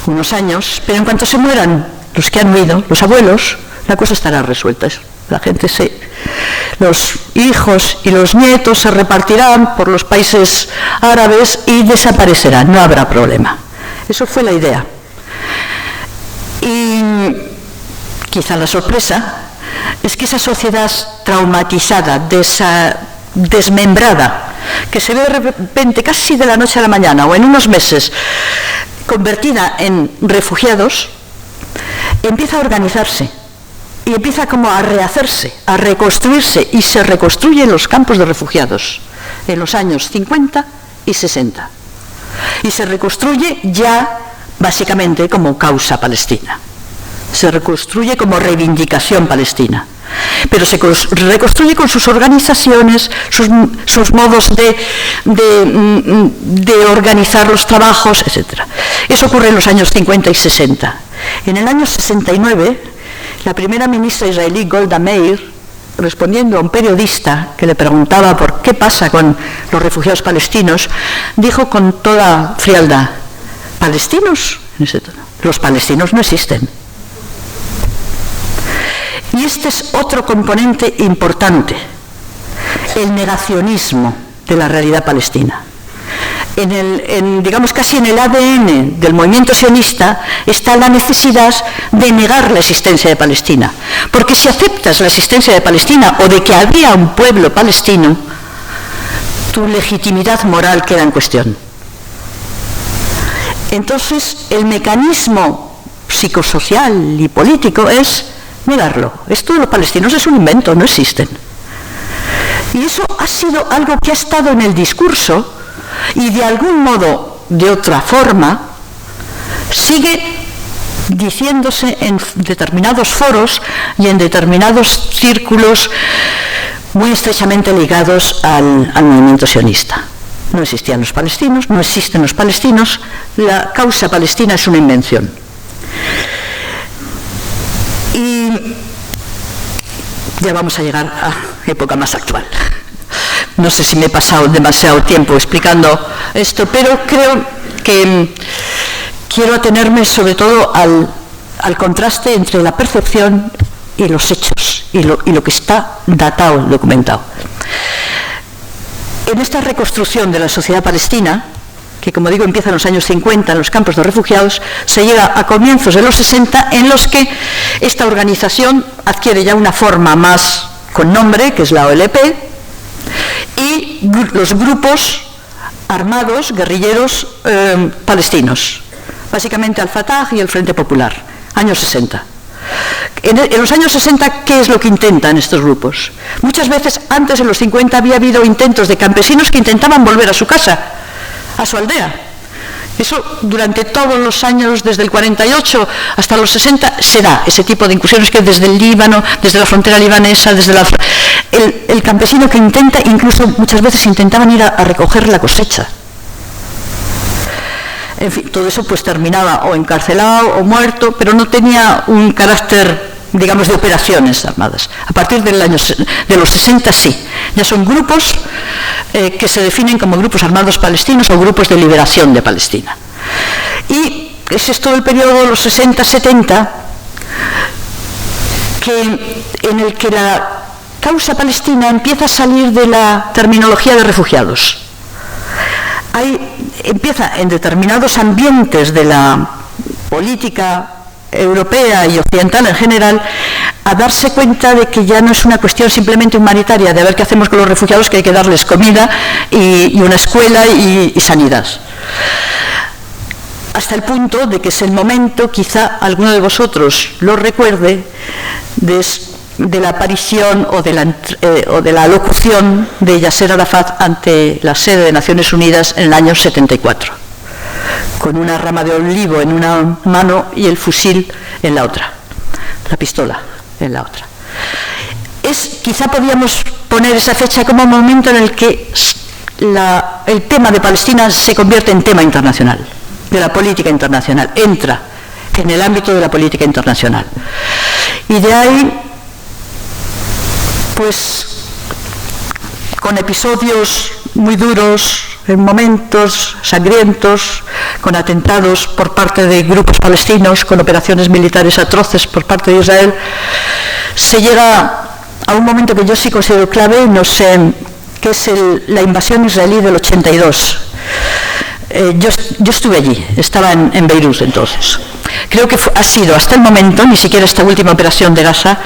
unos años, pero en cuanto se mueran los que han huido, los abuelos, la cosa estará resuelta. La gente los hijos y los nietos se repartirán por los países árabes y desaparecerán, no habrá problema. Eso fue la idea. Y quizá la sorpresa es que esa sociedad traumatizada, desmembrada, que se ve de repente casi de la noche a la mañana o en unos meses convertida en refugiados, empieza a organizarse y empieza como a rehacerse, a reconstruirse, y se reconstruye en los campos de refugiados en los años 50 y 60. Y se reconstruye ya básicamente como causa palestina. Se reconstruye como reivindicación palestina. Pero se reconstruye con sus organizaciones, sus modos de organizar los trabajos, etc. Eso ocurre en los años 50 y 60. En el año 69, la primera ministra israelí Golda Meir, respondiendo a un periodista que le preguntaba por qué pasa con los refugiados palestinos, dijo con toda frialdad: ¿palestinos? Los palestinos no existen. Y este es otro componente importante, el negacionismo de la realidad palestina. Digamos casi en el ADN del movimiento sionista está la necesidad de negar la existencia de Palestina, porque si aceptas la existencia de Palestina o de que había un pueblo palestino, tu legitimidad moral queda en cuestión. Entonces el mecanismo psicosocial y político es negarlo. Esto de los palestinos es un invento, no existen. Y eso ha sido algo que ha estado en el discurso y de algún modo, de otra forma, sigue diciéndose en determinados foros y en determinados círculos muy estrechamente ligados al movimiento sionista. No existían los palestinos, no existen los palestinos, la causa palestina es una invención. Y ya vamos a llegar a época más actual. No sé si me he pasado demasiado tiempo explicando esto, pero creo que quiero atenerme sobre todo al contraste entre la percepción y los hechos, y lo que está datado, documentado. En esta reconstrucción de la sociedad palestina, que como digo empieza en los años 50 en los campos de refugiados, se llega a comienzos de los 60 en los que esta organización adquiere ya una forma más con nombre, que es la OLP, y los grupos armados, guerrilleros palestinos, básicamente Al-Fatah y el Frente Popular, años 60. En los años 60, ¿qué es lo que intentan estos grupos? Muchas veces antes, en los 50, había habido intentos de campesinos que intentaban volver a su casa, a su aldea. Eso durante todos los años, desde el 48 hasta los 60, se da ese tipo de incursiones, que desde el Líbano, desde la frontera libanesa, desde el campesino que intenta, incluso muchas veces intentaban ir a recoger la cosecha. En fin, todo eso pues terminaba o encarcelado o muerto, pero no tenía un carácter, digamos, de operaciones armadas. A partir de los 60 sí, ya son grupos que se definen como grupos armados palestinos o grupos de liberación de Palestina. Y ese es todo el periodo de los 60-70 en el que la causa palestina empieza a salir de la terminología de refugiados. Empieza en determinados ambientes de la política europea y occidental en general a darse cuenta de que ya no es una cuestión simplemente humanitaria, de a ver qué hacemos con los refugiados, que hay que darles comida y una escuela y sanidad. Hasta el punto de que es el momento, quizá alguno de vosotros lo recuerde, de la aparición o de la locución de Yasser Arafat ante la sede de Naciones Unidas en el año 74, con una rama de olivo en una mano y el fusil en la otra, la pistola en la otra. Quizá podríamos poner esa fecha como un momento en el que el tema de Palestina se convierte en tema internacional, de la política internacional, entra en el ámbito de la política internacional. Y de ahí, pues, con episodios muy duros, en momentos sangrientos, con atentados por parte de grupos palestinos, con operaciones militares atroces por parte de Israel, se llega a un momento que yo sí considero clave, no sé, que es la invasión israelí del 82. Yo estuve allí, estaba en Beirut entonces. Creo que ha sido hasta el momento, ni siquiera esta última operación de Gaza,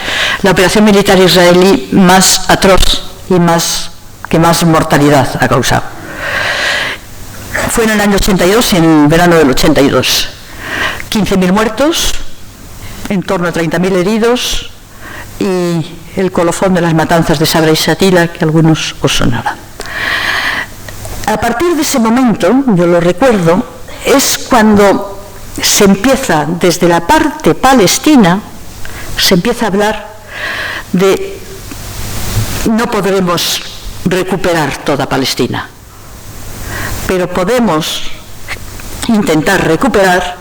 la operación militar israelí más atroz y que más mortalidad ha causado. Fue en el año 82 y en verano del 82. 15.000 muertos, en torno a 30.000 heridos y el colofón de las matanzas de Sabra y Shatila, que algunos os sonarán. A partir de ese momento, yo lo recuerdo, es cuando se empieza, desde la parte palestina, se empieza a hablar de no podremos recuperar toda Palestina, pero podemos intentar recuperar,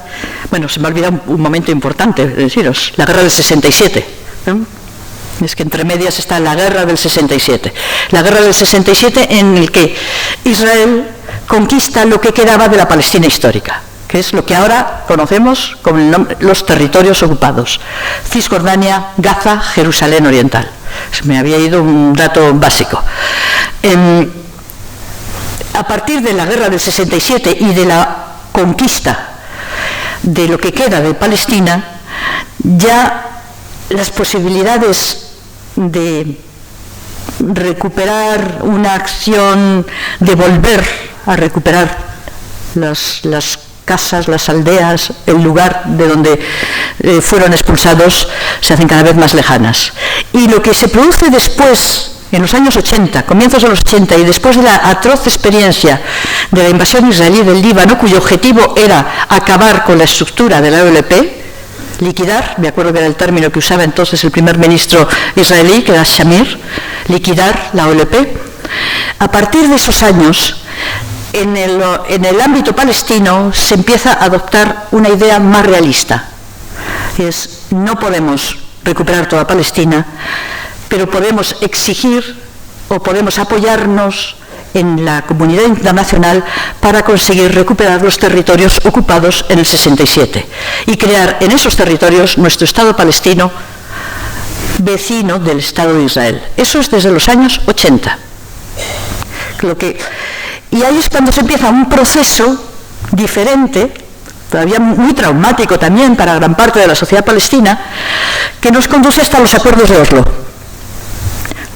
bueno, se me ha olvidado un momento importante, deciros, la guerra del 67, ¿no? Es que entre medias está la guerra del 67. La guerra del 67 en el que Israel conquista lo que quedaba de la Palestina histórica, que es lo que ahora conocemos como los territorios ocupados: Cisjordania, Gaza, Jerusalén Oriental. Se me había ido un dato básico. A partir de la guerra del 67 y de la conquista de lo que queda de Palestina, ya las posibilidades de recuperar una acción, de volver a recuperar las casas, las aldeas, el lugar de donde fueron expulsados, se hacen cada vez más lejanas. Y lo que se produce después, en los años 80, comienzos de los 80, y después de la atroz experiencia de la invasión israelí del Líbano, cuyo objetivo era acabar con la estructura de la OLP, liquidar, me acuerdo que era el término que usaba entonces el primer ministro israelí, que era Shamir, liquidar la OLP. A partir de esos años, en el ámbito palestino se empieza a adoptar una idea más realista. Es, no podemos recuperar toda Palestina, pero podemos exigir o podemos apoyarnos en la comunidad internacional para conseguir recuperar los territorios ocupados en el 67 y crear en esos territorios nuestro Estado palestino vecino del Estado de Israel. Eso es desde los años 80. Y ahí es cuando se empieza un proceso diferente, todavía muy traumático también para gran parte de la sociedad palestina, que nos conduce hasta los acuerdos de Oslo.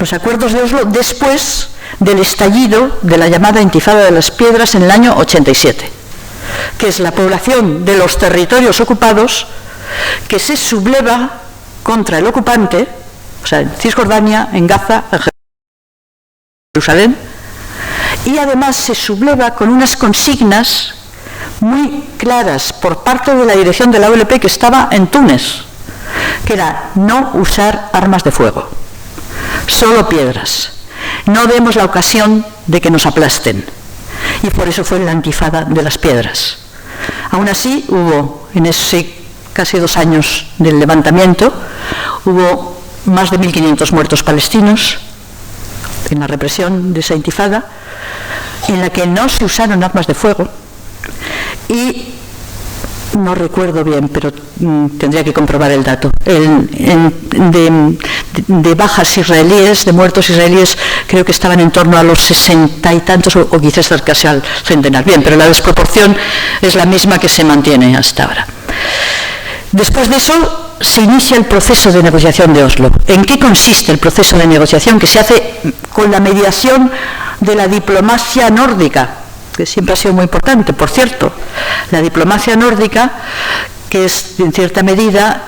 Los acuerdos de Oslo después del estallido de la llamada Intifada de las Piedras en el año 87, que es la población de los territorios ocupados que se subleva contra el ocupante, o sea, en Cisjordania, en Gaza, en Jerusalén, y además se subleva con unas consignas muy claras por parte de la dirección de la OLP que estaba en Túnez, que era no usar armas de fuego, solo piedras. No demos la ocasión de que nos aplasten. Y por eso fue la Intifada de las Piedras. Aún así, hubo, en esos casi 2 años del levantamiento, hubo más de 1.500 muertos palestinos en la represión de esa Intifada, en la que no se usaron armas de fuego, y no recuerdo bien, pero tendría que comprobar el dato, de bajas israelíes, de muertos israelíes, creo que estaban en torno a los 60 y tantos, o quizás cercase al centenar. Bien, pero la desproporción es la misma que se mantiene hasta ahora. Después de eso se inicia el proceso de negociación de Oslo. ¿En qué consiste el proceso de negociación? Que se hace con la mediación de la diplomacia nórdica, que siempre ha sido muy importante, por cierto. La diplomacia nórdica, que es en cierta medida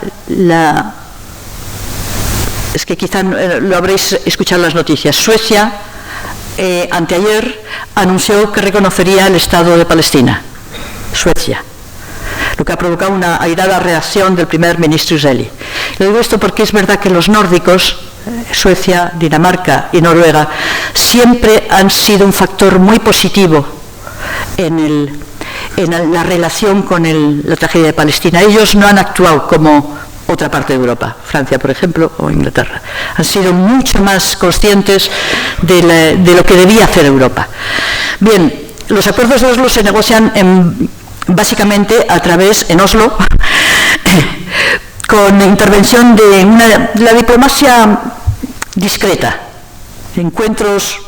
es que quizá lo habréis escuchado en las noticias. Suecia, anteayer, anunció que reconocería el Estado de Palestina. Suecia. Lo que ha provocado una airada reacción del primer ministro israelí. Le digo esto porque es verdad que los nórdicos, Suecia, Dinamarca y Noruega, siempre han sido un factor muy positivo en la relación con la tragedia de Palestina. Ellos no han actuado como otra parte de Europa, Francia, por ejemplo, o Inglaterra. Han sido mucho más conscientes de lo que debía hacer Europa. Bien, los acuerdos de Oslo se negocian básicamente a través, en Oslo, con intervención de la diplomacia discreta, encuentros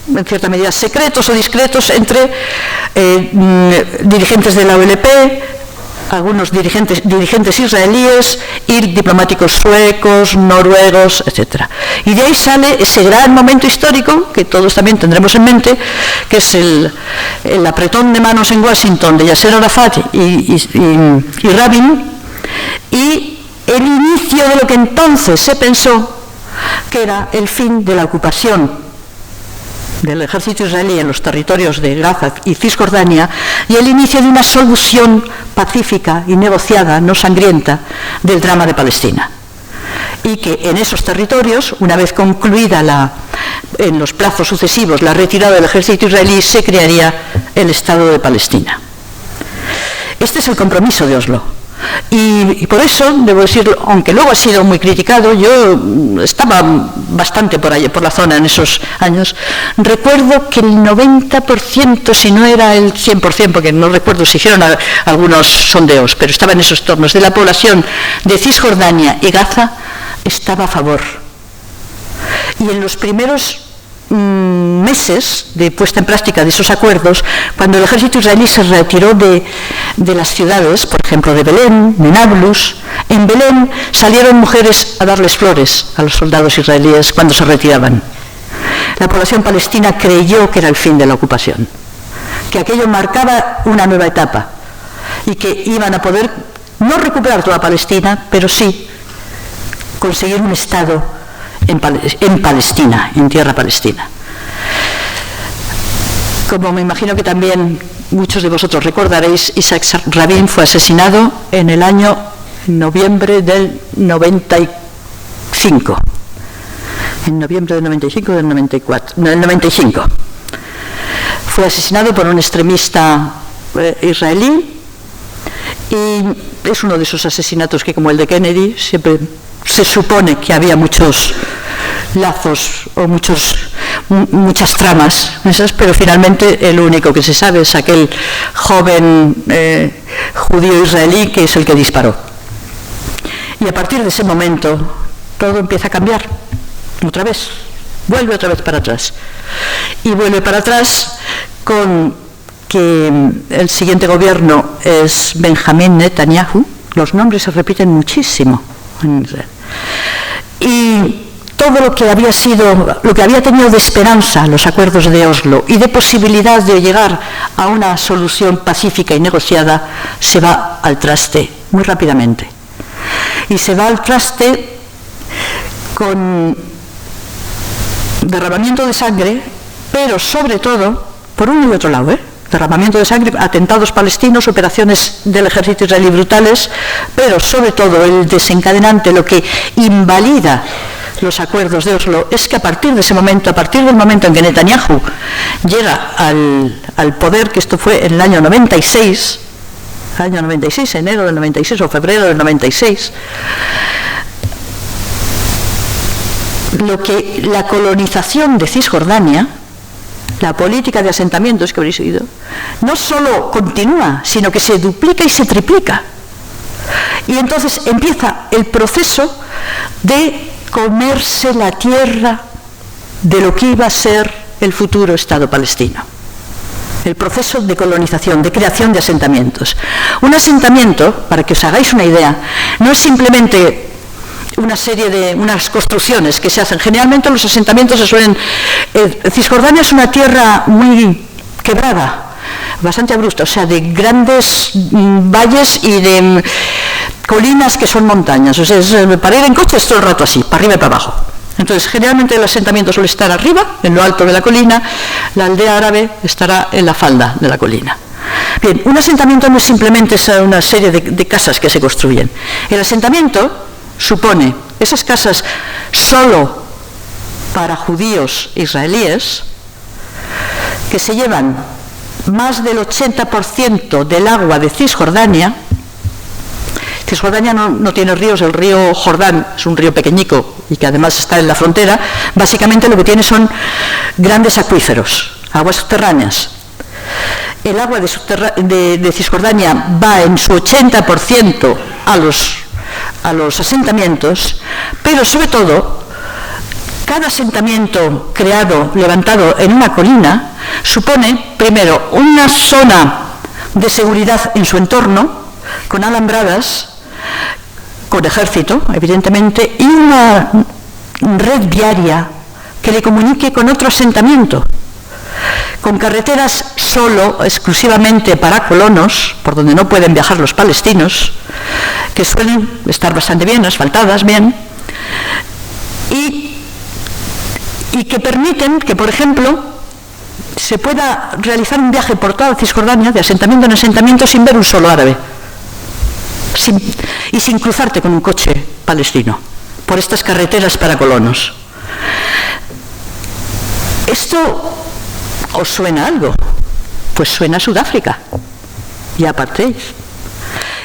en cierta medida secretos o discretos entre dirigentes de la OLP, algunos dirigentes israelíes y diplomáticos suecos, noruegos, etc. Y de ahí sale ese gran momento histórico que todos también tendremos en mente, que es el apretón de manos en Washington de Yasser Arafat y Rabin, y el inicio de lo que entonces se pensó que era el fin de la ocupación del ejército israelí en los territorios de Gaza y Cisjordania y el inicio de una solución pacífica y negociada, no sangrienta, del drama de Palestina. Y que en esos territorios, una vez concluida en los plazos sucesivos la retirada del ejército israelí, se crearía el Estado de Palestina. Este es el compromiso de Oslo. Y por eso, debo decirlo, aunque luego ha sido muy criticado, yo estaba bastante por allí, por la zona en esos años, recuerdo que el 90%, si no era el 100%, porque no recuerdo si hicieron algunos sondeos, pero estaba en esos tornos, de la población de Cisjordania y Gaza, estaba a favor. Y en los primeros meses de puesta en práctica de esos acuerdos, cuando el ejército israelí se retiró de las ciudades, por ejemplo de Belén, de Nablus, en Belén salieron mujeres a darles flores a los soldados israelíes cuando se retiraban. La población palestina creyó que era el fin de la ocupación, que aquello marcaba una nueva etapa y que iban a poder no recuperar toda Palestina, pero sí conseguir un Estado en Palestina, en tierra palestina. Como me imagino que también muchos de vosotros recordaréis, Isaac Rabin fue asesinado en el año noviembre del 95. En noviembre del 95 del 94, del 95. Fue asesinado por un extremista israelí y es uno de esos asesinatos que, como el de Kennedy, siempre se supone que había muchos lazos o muchas tramas, pero finalmente el único que se sabe es aquel joven judío israelí que es el que disparó. Y a partir de ese momento todo empieza a cambiar otra vez, vuelve otra vez para atrás. Y vuelve para atrás con que el siguiente gobierno es Benjamín Netanyahu. Los nombres se repiten muchísimo en Israel. Y todo lo que había tenido de esperanza los acuerdos de Oslo y de posibilidad de llegar a una solución pacífica y negociada se va al traste muy rápidamente. Y se va al traste con derramamiento de sangre, pero sobre todo, por uno y otro lado, derramamiento de sangre, atentados palestinos, operaciones del ejército israelí brutales, pero sobre todo el desencadenante, lo que invalida los acuerdos de Oslo, es que a partir de ese momento, a partir del momento en que Netanyahu llega al poder, que esto fue en el año 96, enero del 96 o febrero del 96, la colonización de Cisjordania, la política de asentamientos que habréis oído, no solo continúa, sino que se duplica y se triplica. Y entonces empieza el proceso de comerse la tierra de lo que iba a ser el futuro Estado palestino. El proceso de colonización, de creación de asentamientos. Un asentamiento, para que os hagáis una idea, no es simplemente una serie de unas construcciones que se hacen. Generalmente los asentamientos se suelen... Cisjordania es una tierra muy quebrada, bastante abrupta, o sea, de grandes valles y de colinas que son montañas. O sea, para ir en coche es todo el rato así, para arriba y para abajo. Entonces, generalmente el asentamiento suele estar arriba, en lo alto de la colina, la aldea árabe estará en la falda de la colina. Bien, un asentamiento no es simplemente una serie de casas que se construyen. El asentamiento supone esas casas solo para judíos israelíes que se llevan más del 80% del agua de Cisjordania. Cisjordania no tiene ríos, el río Jordán es un río pequeñico y que además está en la frontera. Básicamente lo que tiene son grandes acuíferos, aguas subterráneas. El agua de Cisjordania va en su 80% a los asentamientos, pero sobre todo cada asentamiento creado, levantado en una colina, supone primero una zona de seguridad en su entorno, con alambradas, con ejército, evidentemente, y una red viaria que le comunique con otro asentamiento, con carreteras solo, exclusivamente para colonos, por donde no pueden viajar los palestinos, que suelen estar bastante bien, asfaltadas bien, y que permiten que, por ejemplo, se pueda realizar un viaje por toda Cisjordania, de asentamiento en asentamiento, sin ver un solo árabe, y sin cruzarte con un coche palestino, por estas carreteras para colonos. ¿Esto os suena algo? Pues suena a Sudáfrica y a apartheid.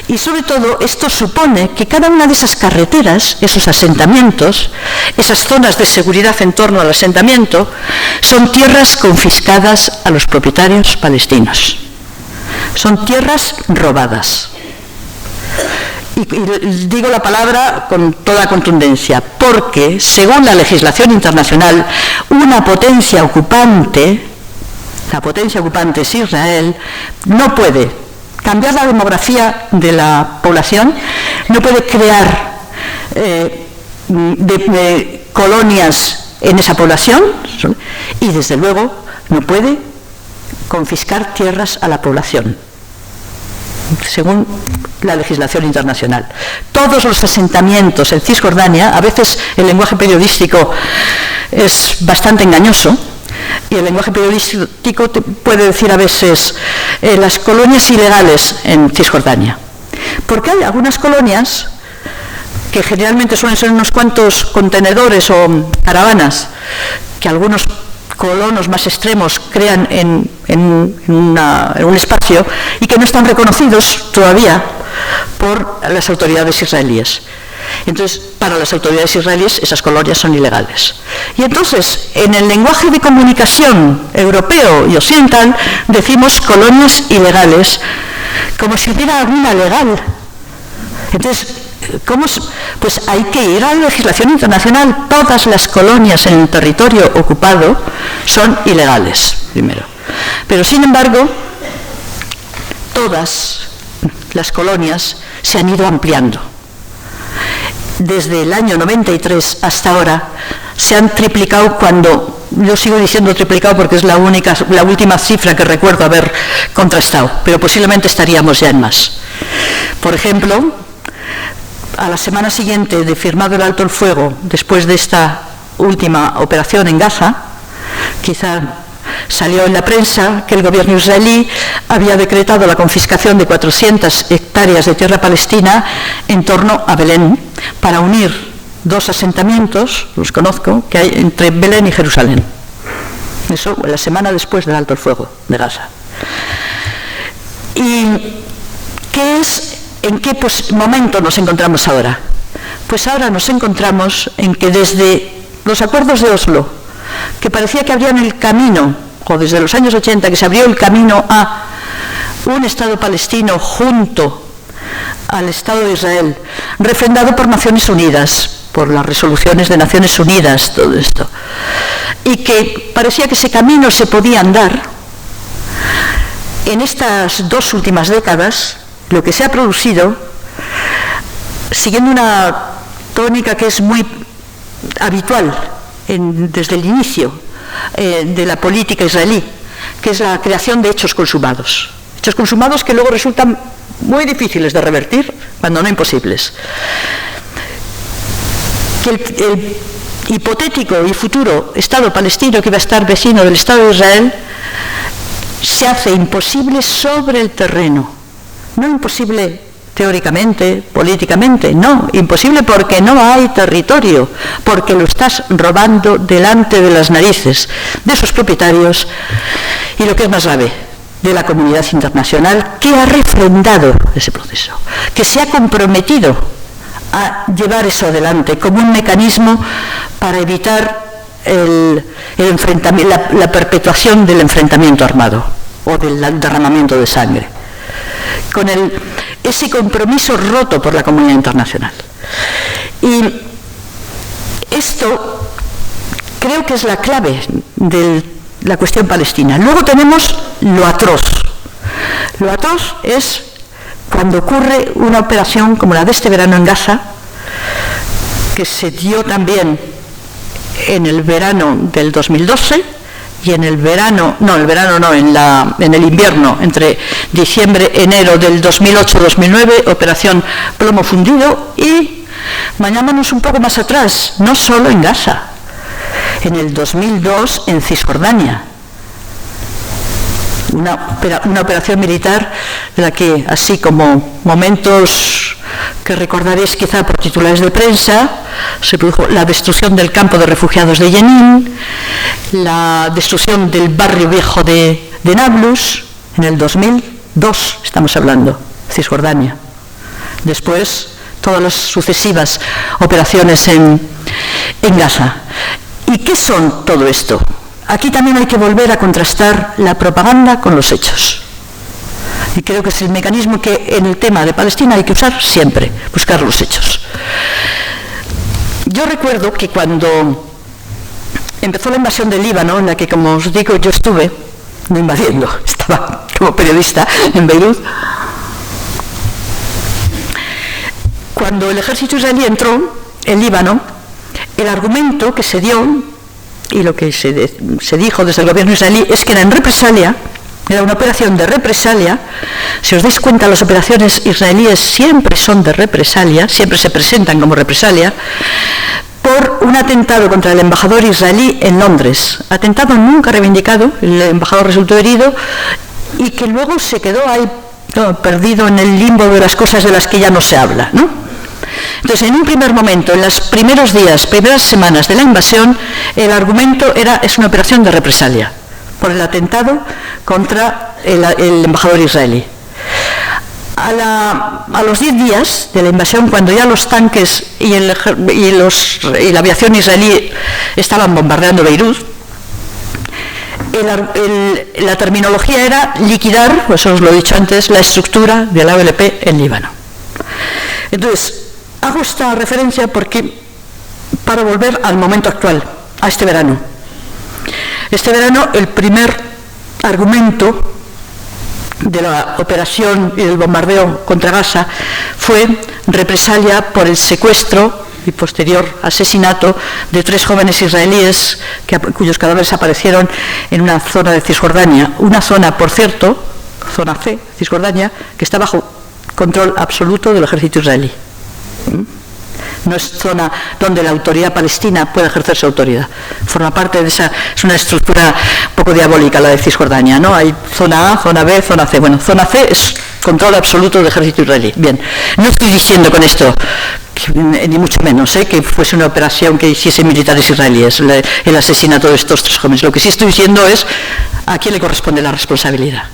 Y sobre todo, esto supone que cada una de esas carreteras, esos asentamientos, esas zonas de seguridad en torno al asentamiento, son tierras confiscadas a los propietarios palestinos. Son tierras robadas. Y digo la palabra con toda contundencia, porque, según la legislación internacional, una potencia ocupante, la potencia ocupante es Israel, no puede cambiar la demografía de la población, no puede crear colonias en esa población y, desde luego, no puede confiscar tierras a la población, según la legislación internacional. Todos los asentamientos en Cisjordania, a veces el lenguaje periodístico es bastante engañoso, y el lenguaje periodístico puede decir a veces las colonias ilegales en Cisjordania, porque hay algunas colonias que generalmente suelen ser unos cuantos contenedores o caravanas que algunos colonos más extremos crean en un espacio y que no están reconocidos todavía por las autoridades israelíes. Entonces, para las autoridades israelíes, esas colonias son ilegales. Y entonces, en el lenguaje de comunicación europeo y occidental, decimos colonias ilegales, como si hubiera alguna legal. Entonces, pues hay que ir a la legislación internacional. Todas las colonias en el territorio ocupado son ilegales, primero. Pero, sin embargo, todas las colonias se han ido ampliando. Desde el año 93 hasta ahora se han triplicado, cuando yo sigo diciendo triplicado porque es la última cifra que recuerdo haber contrastado, pero posiblemente estaríamos ya en más. Por ejemplo, a la semana siguiente de firmado el alto el fuego, después de esta última operación en Gaza, quizá salió en la prensa que el gobierno israelí había decretado la confiscación de 400 hectáreas de tierra palestina en torno a Belén, para unir dos asentamientos, los conozco, que hay entre Belén y Jerusalén. Eso la semana después del alto el fuego de Gaza. ¿Y en qué momento nos encontramos ahora? Pues ahora nos encontramos en que desde los acuerdos de Oslo, que parecía que abrían el camino, o desde los años 80 que se abrió el camino a un Estado palestino junto al Estado de Israel, refrendado por Naciones Unidas, por las resoluciones de Naciones Unidas, todo esto, y que parecía que ese camino se podía andar. En estas dos últimas décadas, lo que se ha producido, siguiendo una tónica que es muy habitual desde el inicio de la política israelí, que es la creación de hechos consumados que luego resultan muy difíciles de revertir, cuando no imposibles. Que el hipotético y futuro Estado palestino, que iba a estar vecino del Estado de Israel, se hace imposible sobre el terreno. No imposible teóricamente, políticamente, no, imposible porque no hay territorio, porque lo estás robando delante de las narices de sus propietarios y, lo que es más grave, de la comunidad internacional, que ha refrendado ese proceso, que se ha comprometido a llevar eso adelante como un mecanismo para evitar el enfrentamiento, la perpetuación del enfrentamiento armado o del derramamiento de sangre, con ese compromiso roto por la comunidad internacional. Y esto creo que es la clave de la cuestión palestina. Luego tenemos lo atroz. Lo atroz es cuando ocurre una operación como la de este verano en Gaza, que se dio también en el verano del 2012 y en el invierno, entre diciembre y enero del 2008-2009, operación Plomo Fundido, y vayámonos un poco más atrás, no solo en Gaza, en el 2002 en Cisjordania. Una operación militar de la que, así como momentos que recordaréis quizá por titulares de prensa, se produjo la destrucción del campo de refugiados de Jenin, la destrucción del barrio viejo de Nablus, en el 2002 estamos hablando, Cisjordania. Después, todas las sucesivas operaciones en Gaza. ¿Y qué son todo esto? Aquí también hay que volver a contrastar la propaganda con los hechos. Y creo que es el mecanismo que en el tema de Palestina hay que usar siempre, buscar los hechos. Yo recuerdo que cuando empezó la invasión del Líbano, en la que, como os digo, yo estuve, no invadiendo, estaba como periodista en Beirut, cuando el ejército israelí entró en Líbano, el argumento que se dio y lo que se dijo desde el gobierno israelí es que era en represalia, era una operación de represalia. Si os dais cuenta, las operaciones israelíes siempre son de represalia, siempre se presentan como represalia, por un atentado contra el embajador israelí en Londres. Atentado nunca reivindicado, el embajador resultó herido y que luego se quedó ahí perdido en el limbo de las cosas de las que ya no se habla, ¿no? Entonces, en un primer momento, en los primeros días, primeras semanas de la invasión, el argumento es una operación de represalia por el atentado contra el embajador israelí. A los 10 días de la invasión, cuando ya los tanques y la aviación israelí estaban bombardeando Beirut, la terminología era liquidar, pues os lo he dicho antes, la estructura de la OLP en Líbano. Entonces, hago esta referencia para volver al momento actual, a este verano. Este verano, el primer argumento de la operación y del bombardeo contra Gaza fue represalia por el secuestro y posterior asesinato de 3 jóvenes israelíes cuyos cadáveres aparecieron en una zona de Cisjordania. Una zona, por cierto, zona C, Cisjordania, que está bajo control absoluto del ejército israelí. No es zona donde la autoridad palestina pueda ejercer su autoridad. Forma parte de esa, es una estructura un poco diabólica la de Cisjordania, ¿no? Hay zona A, zona B, zona C. Bueno, zona C es control absoluto del ejército israelí. Bien, no estoy diciendo con esto, ni mucho menos, que fuese una operación que hiciesen militares israelíes, el asesinato de estos 3 jóvenes. Lo que sí estoy diciendo es a quién le corresponde la responsabilidad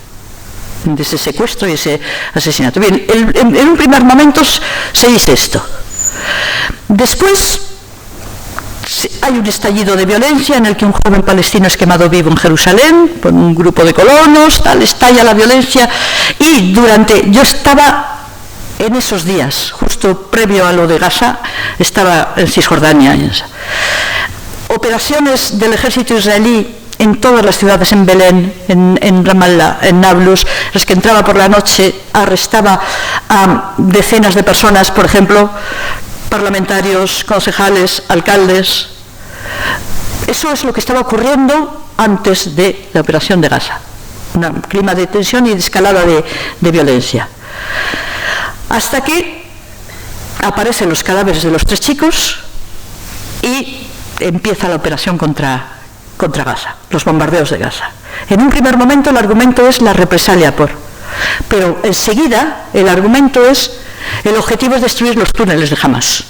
de ese secuestro y ese asesinato. Bien, en un primer momento se dice esto. Después hay un estallido de violencia en el que un joven palestino es quemado vivo en Jerusalén por un grupo de colonos, estalla la violencia y yo estaba en esos días, justo previo a lo de Gaza, estaba en Cisjordania. Operaciones del ejército israelí en todas las ciudades, en Belén, en Ramallah, en Nablus, las que entraba por la noche, arrestaba a decenas de personas, por ejemplo, parlamentarios, concejales, alcaldes. Eso es lo que estaba ocurriendo antes de la operación de Gaza. Un clima de tensión y de escalada de violencia. Hasta que aparecen los cadáveres de los 3 chicos y empieza la operación contra Gaza, los bombardeos de Gaza. En un primer momento el argumento es la represalia pero enseguida el argumento es el objetivo es destruir los túneles de Hamás.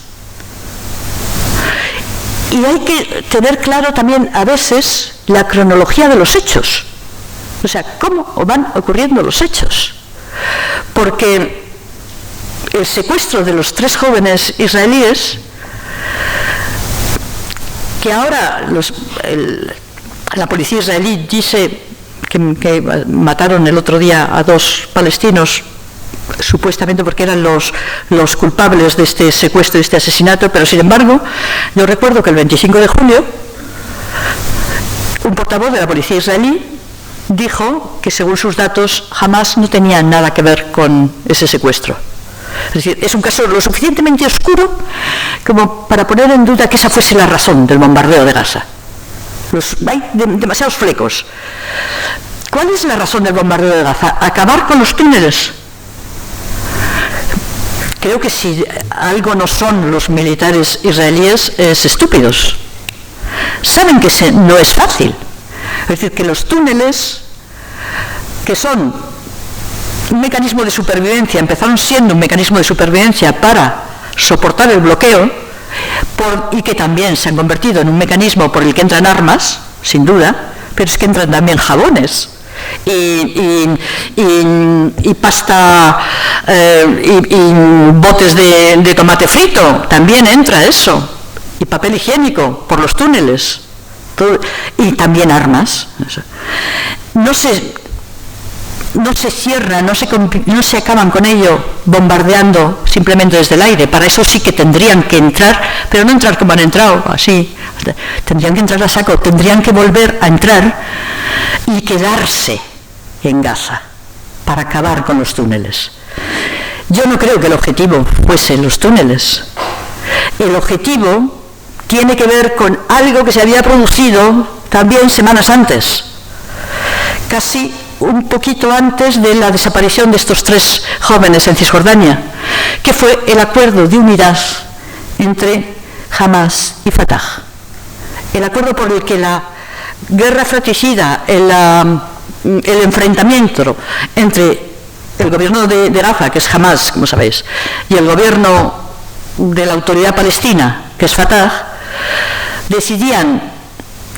Y hay que tener claro también a veces la cronología de los hechos, o sea, cómo van ocurriendo los hechos, porque el secuestro de los 3 jóvenes israelíes, que ahora la policía israelí dice que mataron el otro día a 2 palestinos, supuestamente porque eran los culpables de este secuestro y este asesinato, pero sin embargo, yo recuerdo que el 25 de julio, un portavoz de la policía israelí dijo que según sus datos Hamás no tenía nada que ver con ese secuestro. Es decir, es un caso lo suficientemente oscuro como para poner en duda que esa fuese la razón del bombardeo de Gaza. Hay demasiados flecos. ¿Cuál es la razón del bombardeo de Gaza? ¿Acabar con los túneles? Creo que si algo no son los militares israelíes es estúpidos. Saben que no es fácil. Es decir, que los túneles, que son un mecanismo de supervivencia, empezaron siendo un mecanismo de supervivencia para soportar el bloqueo, y que también se han convertido en un mecanismo por el que entran armas, sin duda, pero es que entran también jabones y pasta y botes de tomate frito, también entra eso, y papel higiénico por los túneles, y también armas. No se cierran, no se acaban con ello bombardeando simplemente desde el aire. Para eso sí que tendrían que entrar, pero no entrar como han entrado, así. Tendrían que entrar a saco, tendrían que volver a entrar y quedarse en Gaza para acabar con los túneles. Yo no creo que el objetivo fuese los túneles. El objetivo tiene que ver con algo que se había producido también semanas antes, casi un poquito antes de la desaparición de estos 3 jóvenes en Cisjordania, que fue el acuerdo de unidad entre Hamás y Fatah. El acuerdo por el que la guerra fratricida, el enfrentamiento entre el gobierno de Gaza, que es Hamás, como sabéis, y el gobierno de la autoridad palestina, que es Fatah, decidían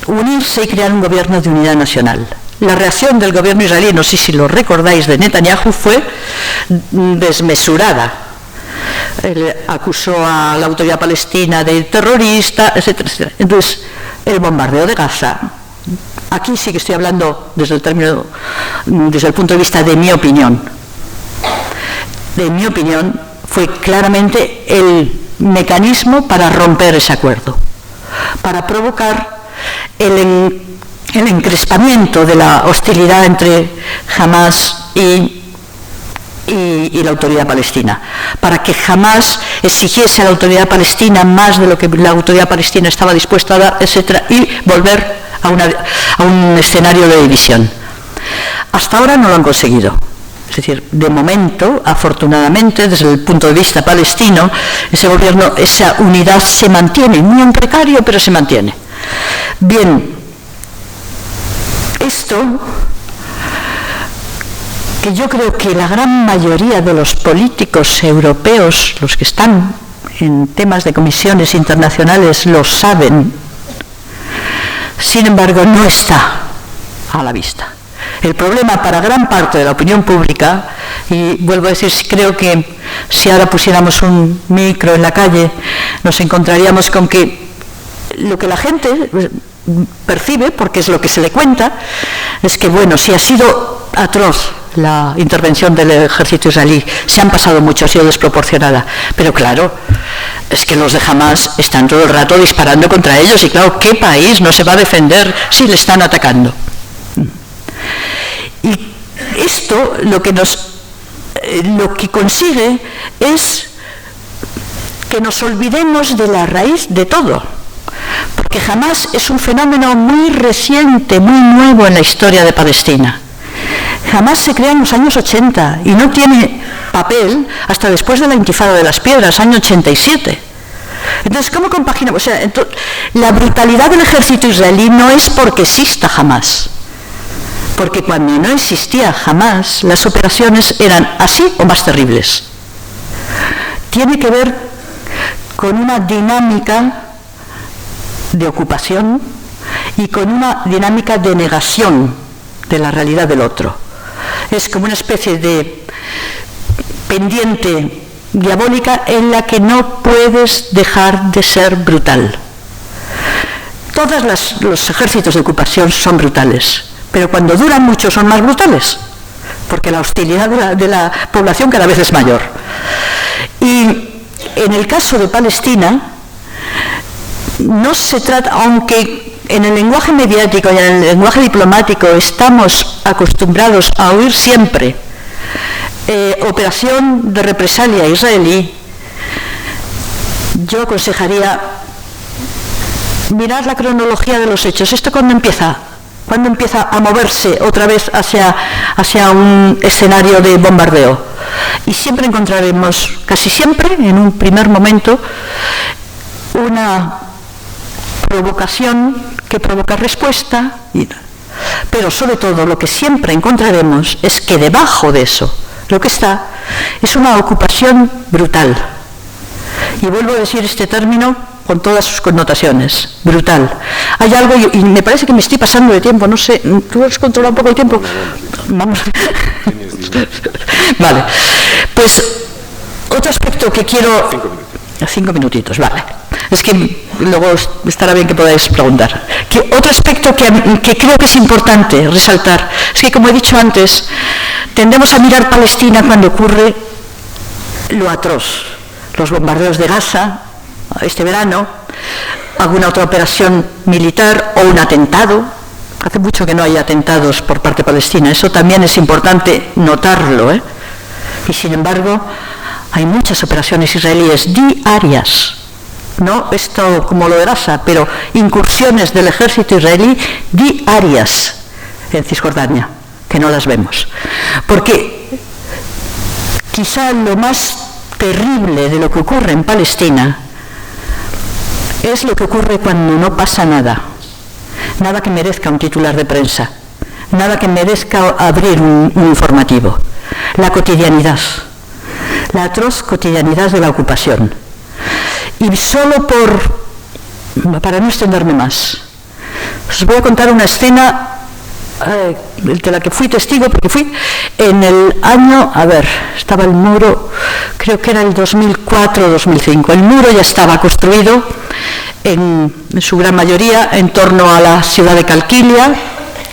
unirse y crear un gobierno de unidad nacional. La reacción del gobierno israelí, no sé si lo recordáis, de Netanyahu fue desmesurada. Él acusó a la autoridad palestina de terrorista, etcétera, etcétera. Entonces, el bombardeo de Gaza, aquí sí que estoy hablando desde el punto de vista de mi opinión. De mi opinión, fue claramente el mecanismo para romper ese acuerdo, para provocar el encrespamiento de la hostilidad entre Hamás y la autoridad palestina, para que Hamás exigiese a la autoridad palestina más de lo que la autoridad palestina estaba dispuesta a dar, etcétera, y volver a un escenario de división. Hasta ahora no lo han conseguido. Es decir, de momento, afortunadamente, desde el punto de vista palestino, ese gobierno, esa unidad se mantiene, muy en precario, pero se mantiene. Bien, esto, que yo creo que la gran mayoría de los políticos europeos, los que están en temas de comisiones internacionales, lo saben, sin embargo, no está a la vista. El problema para gran parte de la opinión pública, y vuelvo a decir, creo que si ahora pusiéramos un micro en la calle, nos encontraríamos con que lo que la gente percibe, porque es lo que se le cuenta, es que, bueno, si ha sido atroz la intervención del ejército israelí, se han pasado mucho, ha sido desproporcionada, pero claro, es que los de Hamás están todo el rato disparando contra ellos, y claro, ¿qué país no se va a defender si le están atacando? Y esto lo que consigue es que nos olvidemos de la raíz de todo, porque Hamás es un fenómeno muy reciente, muy nuevo en la historia de Palestina. Hamás se crea en los años 80 y no tiene papel hasta después de la Intifada de las Piedras, año 87. Entonces, ¿cómo compaginamos? O sea, la brutalidad del ejército israelí no es porque exista Hamás, porque cuando no existía Hamás, las operaciones eran así o más terribles. Tiene que ver con una dinámica de ocupación y con una dinámica de negación de la realidad del otro. Es como una especie de pendiente diabólica en la que no puedes dejar de ser brutal. Todos los ejércitos de ocupación son brutales, pero cuando duran mucho son más brutales, porque la hostilidad de la población cada vez es mayor. Y en el caso de Palestina, no se trata, aunque en el lenguaje mediático y en el lenguaje diplomático estamos acostumbrados a oír siempre operación de represalia israelí, yo aconsejaría mirar la cronología de los hechos. ¿Esto cuándo empieza? ¿Cuándo empieza a moverse otra vez hacia un escenario de bombardeo? Y siempre encontraremos, casi siempre, en un primer momento, una provocación que provoca respuesta, pero sobre todo lo que siempre encontraremos es que debajo de eso lo que está es una ocupación brutal. Y vuelvo a decir este término con todas sus connotaciones, brutal. Hay algo, y me parece que me estoy pasando de tiempo, no sé, ¿tú has controlado un poco el tiempo? Vamos. Vale, pues otro aspecto que quiero... 5 minutitos, vale. Es que luego estará bien que podáis preguntar. Otro aspecto que creo que es importante resaltar es que, como he dicho antes, tendemos a mirar Palestina cuando ocurre lo atroz. Los bombardeos de Gaza este verano, alguna otra operación militar o un atentado. Hace mucho que no hay atentados por parte palestina, eso también es importante notarlo, ¿eh? Y sin embargo, hay muchas operaciones israelíes diarias, no esto como lo de Gaza, pero incursiones del ejército israelí diarias en Cisjordania, que no las vemos. Porque quizá lo más terrible de lo que ocurre en Palestina es lo que ocurre cuando no pasa nada, nada que merezca un titular de prensa, nada que merezca abrir un informativo, la cotidianidad, la atroz cotidianidad de la ocupación. Y solo para no extenderme más, os voy a contar una escena de la que fui testigo, porque fui en el año, estaba el muro, creo que era el 2004 o 2005, el muro ya estaba construido en su gran mayoría en torno a la ciudad de Calquilia,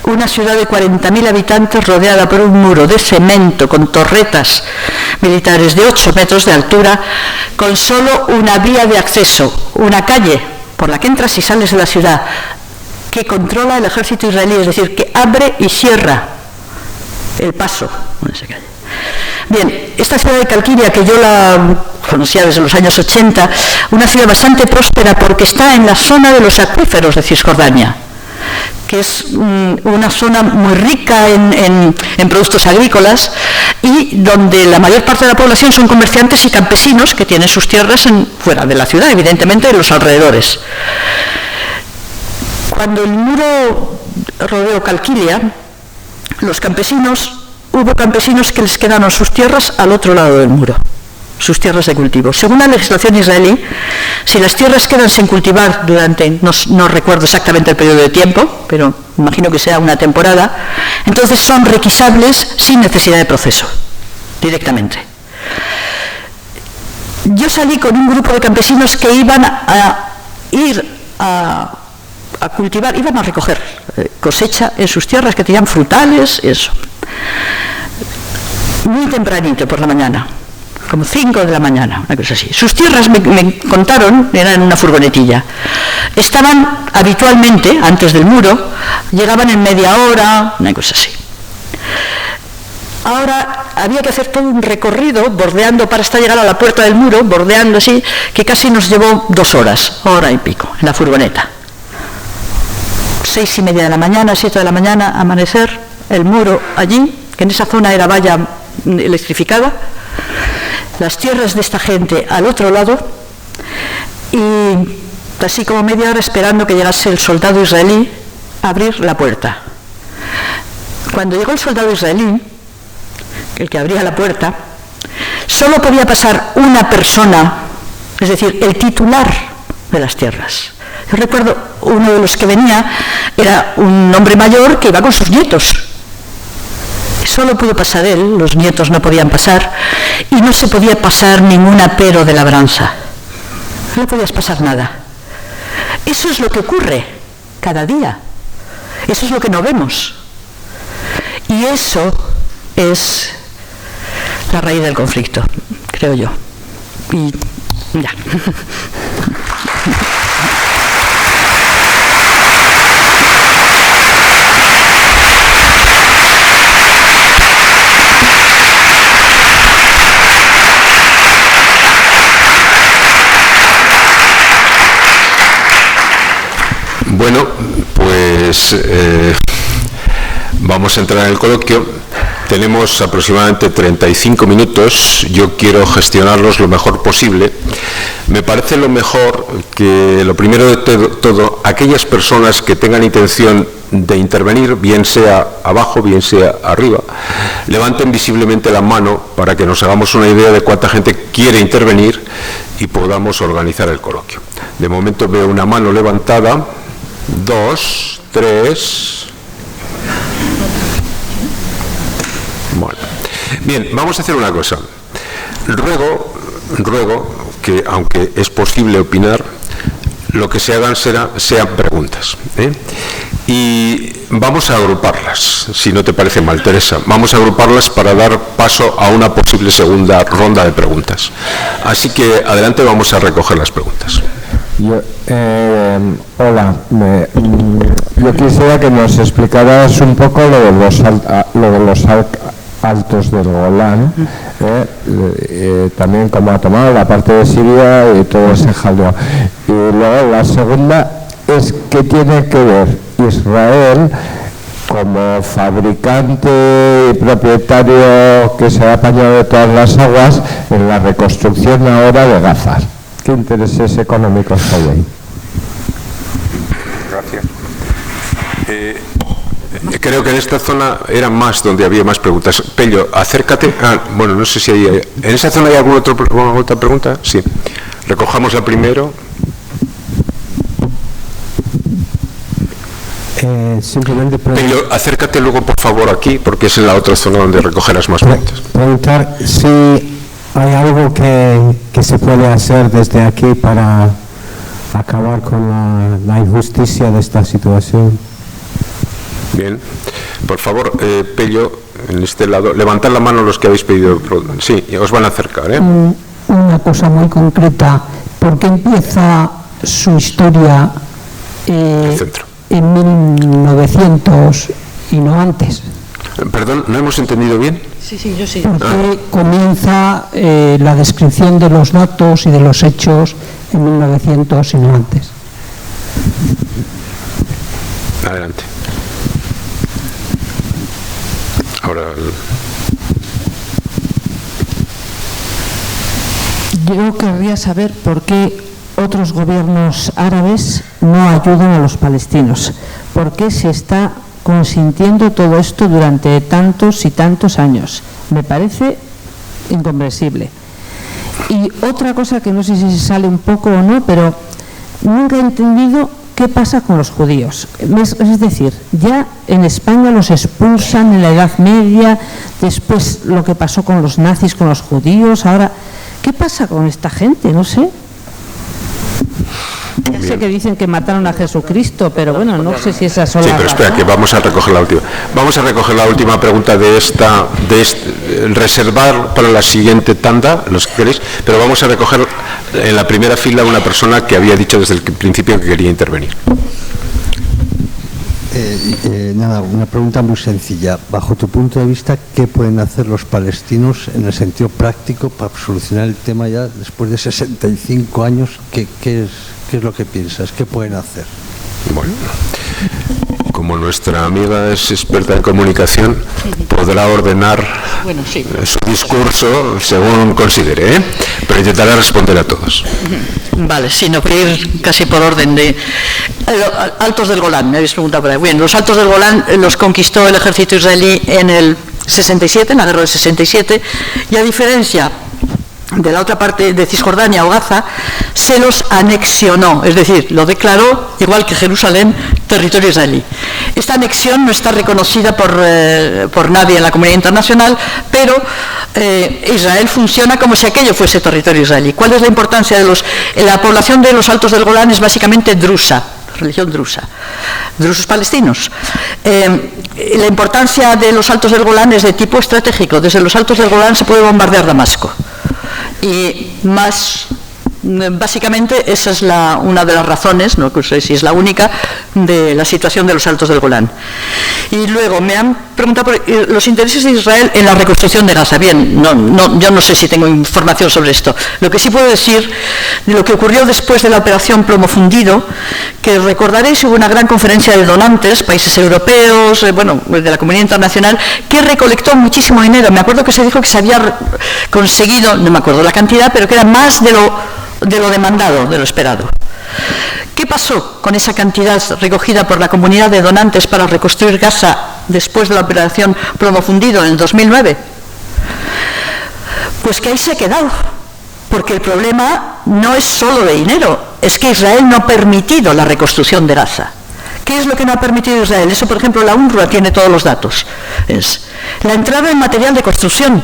una ciudad de 40.000 habitantes rodeada por un muro de cemento con torretas militares de 8 metros de altura, con solo una vía de acceso, una calle por la que entras y sales de la ciudad, que controla el ejército israelí, es decir, que abre y cierra el paso en esa calle. Bien, esta ciudad de Calquilia, que yo la conocía desde los años 80, una ciudad bastante próspera porque está en la zona de los acuíferos de Cisjordania, que es una zona muy rica en productos agrícolas y donde la mayor parte de la población son comerciantes y campesinos que tienen sus tierras fuera de la ciudad, evidentemente en los alrededores. Cuando el muro rodeó Calquilia, hubo campesinos que les quedaron sus tierras al otro lado del muro, sus tierras de cultivo. Según la legislación israelí, si las tierras quedan sin cultivar durante, no recuerdo exactamente el periodo de tiempo, pero imagino que sea una temporada, entonces son requisables sin necesidad de proceso, directamente. Yo salí con un grupo de campesinos que iban a cultivar, iban a recoger cosecha en sus tierras, que tenían frutales, eso. Muy tempranito por la mañana, como 5 de la mañana, una cosa así. Sus tierras, me contaron, eran en una furgonetilla. Estaban habitualmente, antes del muro, llegaban en media hora, una cosa así. Ahora había que hacer todo un recorrido, bordeando para hasta llegar a la puerta del muro, bordeando así, que casi nos llevó 2 horas, hora y pico, en la furgoneta. 6:30 de la mañana, 7 de la mañana, amanecer, el muro allí, que en esa zona era valla electrificada, las tierras de esta gente al otro lado, y así como media hora esperando que llegase el soldado israelí a abrir la puerta. Cuando llegó el soldado israelí, el que abría la puerta, solo podía pasar una persona, es decir, el titular de las tierras. Yo recuerdo, uno de los que venía era un hombre mayor que iba con sus nietos. Solo pudo pasar él, los nietos no podían pasar, y no se podía pasar ningún apero de labranza. No podías pasar nada. Eso es lo que ocurre cada día. Eso es lo que no vemos. Y eso es la raíz del conflicto, creo yo. Y ya. Bueno, pues vamos a entrar en el coloquio. Tenemos aproximadamente 35 minutos. Yo quiero gestionarlos lo mejor posible. Me parece lo mejor que, lo primero de todo, aquellas personas que tengan intención de intervenir, bien sea abajo, bien sea arriba, levanten visiblemente la mano para que nos hagamos una idea de cuánta gente quiere intervenir y podamos organizar el coloquio. De momento veo una mano levantada, 2, 3... Bueno. Bien, vamos a hacer una cosa. Ruego que, aunque es posible opinar, lo que se hagan sean preguntas, ¿eh? Y vamos a agruparlas, si no te parece mal, Teresa. Vamos a agruparlas para dar paso a una posible segunda ronda de preguntas. Así que adelante, vamos a recoger las preguntas. Hola, yo quisiera que nos explicaras un poco lo de los altos del Golán, también cómo ha tomado la parte de Siria y todo ese jaleo. Y luego la segunda es qué tiene que ver Israel como fabricante y propietario que se ha apañado de todas las aguas en la reconstrucción ahora de Gaza. ¿Qué intereses económicos hay ahí? Gracias. Creo que en esta zona era más donde había más preguntas. Pello, acércate. Bueno, no sé si hay... ¿En esa zona hay alguna otra pregunta? Sí. Recojamos la primero. Simplemente Pello, acércate luego, por favor, aquí, porque es en la otra zona donde recogerás más preguntas. Preguntar si hay algo que se puede hacer desde aquí para acabar con la injusticia de esta situación. Bien, por favor, Pello, en este lado, levantad la mano los que habéis pedido. Sí, os van a acercar, ¿eh? Una cosa muy concreta. ¿Por qué empieza su historia en 1900 y no antes? Perdón, ¿no hemos entendido bien? Sí, yo sí. ¿Por qué comienza la descripción de los datos y de los hechos en 1900 y no antes? Adelante. Ahora... Yo querría saber por qué otros gobiernos árabes no ayudan a los palestinos. ¿Por qué se está consintiendo todo esto durante tantos y tantos años? Me parece incomprensible. Y otra cosa que no sé si se sale un poco o no, pero nunca he entendido qué pasa con los judíos. Es decir, ya en España los expulsan en la Edad Media, después lo que pasó con los nazis, con los judíos, ahora, ¿qué pasa con esta gente? No sé. Ya sé que dicen que mataron a Jesucristo, pero bueno, no sé si esas son las... Sí, pero espera, que vamos a recoger la última. Vamos a recoger la última pregunta de esta, reservar para la siguiente tanda, los que queréis, pero vamos a recoger en la primera fila una persona que había dicho desde el principio que quería intervenir. Nada, una pregunta muy sencilla. Bajo tu punto de vista, ¿qué pueden hacer los palestinos en el sentido práctico para solucionar el tema ya después de 65 años? ¿Qué es lo que piensas? ¿Qué pueden hacer? Bueno, como nuestra amiga es experta en comunicación, podrá ordenar su discurso según considere, ¿eh? Pero intentará responder a todos. Vale, sino que ir casi por orden de... Altos del Golán, me habéis preguntado por ahí. Bien, los Altos del Golán los conquistó el ejército israelí en el 67, en la guerra del 67, y a diferencia de la otra parte de Cisjordania o Gaza, se los anexionó, es decir, lo declaró, igual que Jerusalén, territorio israelí. Esta anexión no está reconocida por nadie en la comunidad internacional, pero Israel funciona como si aquello fuese territorio israelí. ¿Cuál es la importancia de la población de los Altos del Golán? Es básicamente drusa, religión drusa, drusos palestinos. La importancia de los Altos del Golán es de tipo estratégico. Desde los Altos del Golán se puede bombardear Damasco. Y más, básicamente, esa es una de las razones, no sé si es la única, de la situación de los Altos del Golán. Y luego me han preguntado por los intereses de Israel en la reconstrucción de Gaza. Bien, yo no sé si tengo información sobre esto. Lo que sí puedo decir de lo que ocurrió después de la operación Plomo Fundido, que recordaréis, hubo una gran conferencia de donantes, países europeos, de la comunidad internacional, que recolectó muchísimo dinero. Me acuerdo que se dijo que se había conseguido, no me acuerdo la cantidad, pero que era más de lo demandado, de lo esperado. ¿Qué pasó con esa cantidad recogida por la comunidad de donantes para reconstruir Gaza después de la operación Plomo Fundido en el 2009? Pues que ahí se ha quedado, porque el problema no es solo de dinero, es que Israel no ha permitido la reconstrucción de Gaza. ¿Qué es lo que no ha permitido Israel? Eso, por ejemplo, la UNRWA tiene todos los datos. Es la entrada en material de construcción.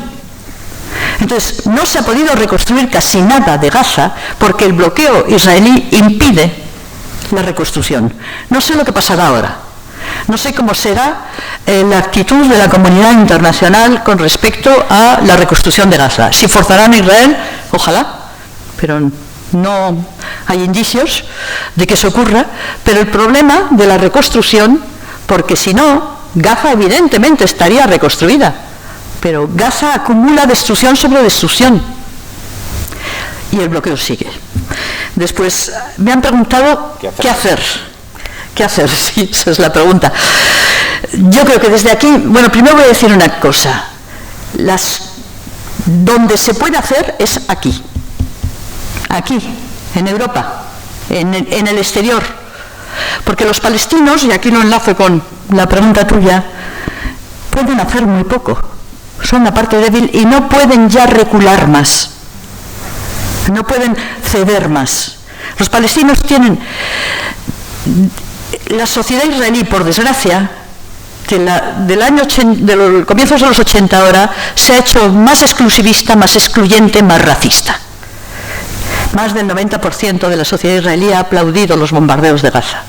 Entonces, no se ha podido reconstruir casi nada de Gaza porque el bloqueo israelí impide la reconstrucción. No sé lo que pasará ahora. No sé cómo será la actitud de la comunidad internacional con respecto a la reconstrucción de Gaza. Si forzarán a Israel, ojalá, pero no hay indicios de que eso ocurra. Pero el problema de la reconstrucción, porque si no, Gaza evidentemente estaría reconstruida. Pero Gaza acumula destrucción sobre destrucción y el bloqueo sigue. Después me han preguntado ¿qué hacer? ¿Qué hacer? Sí, esa es la pregunta. Yo creo que desde aquí, primero voy a decir una cosa. Donde se puede hacer es aquí, en Europa, en el exterior. Porque los palestinos, y aquí lo enlazo con la pregunta tuya, pueden hacer muy poco. Son la parte débil y no pueden ya recular más, no pueden ceder más. Los palestinos tienen, la sociedad israelí, por desgracia, de los comienzos de los 80 ahora, se ha hecho más exclusivista, más excluyente, más racista. Más del 90% de la sociedad israelí ha aplaudido los bombardeos de Gaza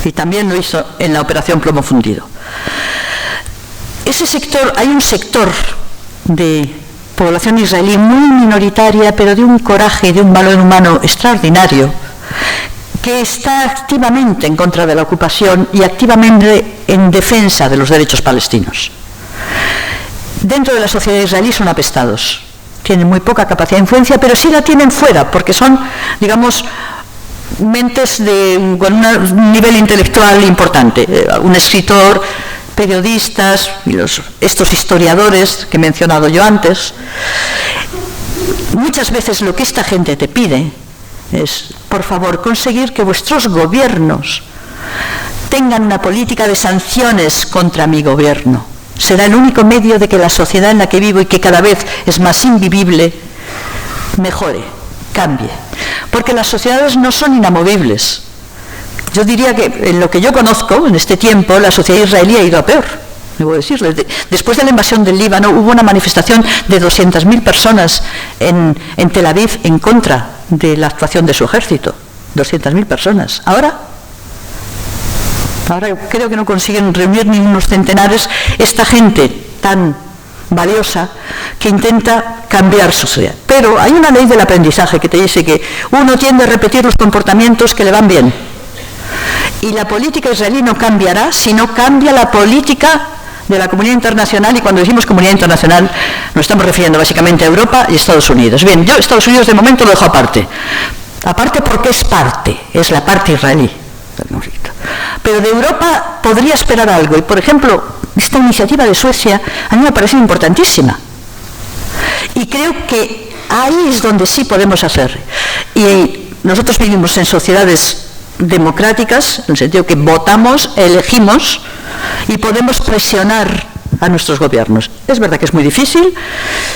y también lo hizo en la operación Plomo Fundido. Ese sector, hay un sector de población israelí muy minoritaria, pero de un coraje y de un valor humano extraordinario, que está activamente en contra de la ocupación y activamente en defensa de los derechos palestinos. Dentro de la sociedad israelí son apestados, tienen muy poca capacidad de influencia, pero sí la tienen fuera, porque son, digamos, mentes con un nivel intelectual importante. Un escritor, periodistas, estos historiadores que he mencionado yo antes. Muchas veces lo que esta gente te pide es, por favor, conseguir que vuestros gobiernos tengan una política de sanciones contra mi gobierno. Será el único medio de que la sociedad en la que vivo y que cada vez es más invivible mejore, cambie. Porque las sociedades no son inamovibles. Yo diría que en lo que yo conozco, en este tiempo, la sociedad israelí ha ido a peor, debo decirlo. Después de la invasión del Líbano hubo una manifestación de 200.000 personas en Tel Aviv en contra de la actuación de su ejército. 200.000 personas. Ahora creo que no consiguen reunir ni unos centenares esta gente tan valiosa que intenta cambiar su sociedad. Pero hay una ley del aprendizaje que te dice que uno tiende a repetir los comportamientos que le van bien. Y la política israelí no cambiará si no cambia la política de la comunidad internacional, y cuando decimos comunidad internacional nos estamos refiriendo básicamente a Europa y Estados Unidos. Bien, yo Estados Unidos de momento lo dejo aparte porque es la parte israelí. Pero de Europa podría esperar algo, y por ejemplo, esta iniciativa de Suecia a mí me parece importantísima. Y creo que ahí es donde sí podemos hacer. Y nosotros vivimos en sociedades democráticas, en el sentido que votamos, elegimos y podemos presionar a nuestros gobiernos. Es verdad que es muy difícil,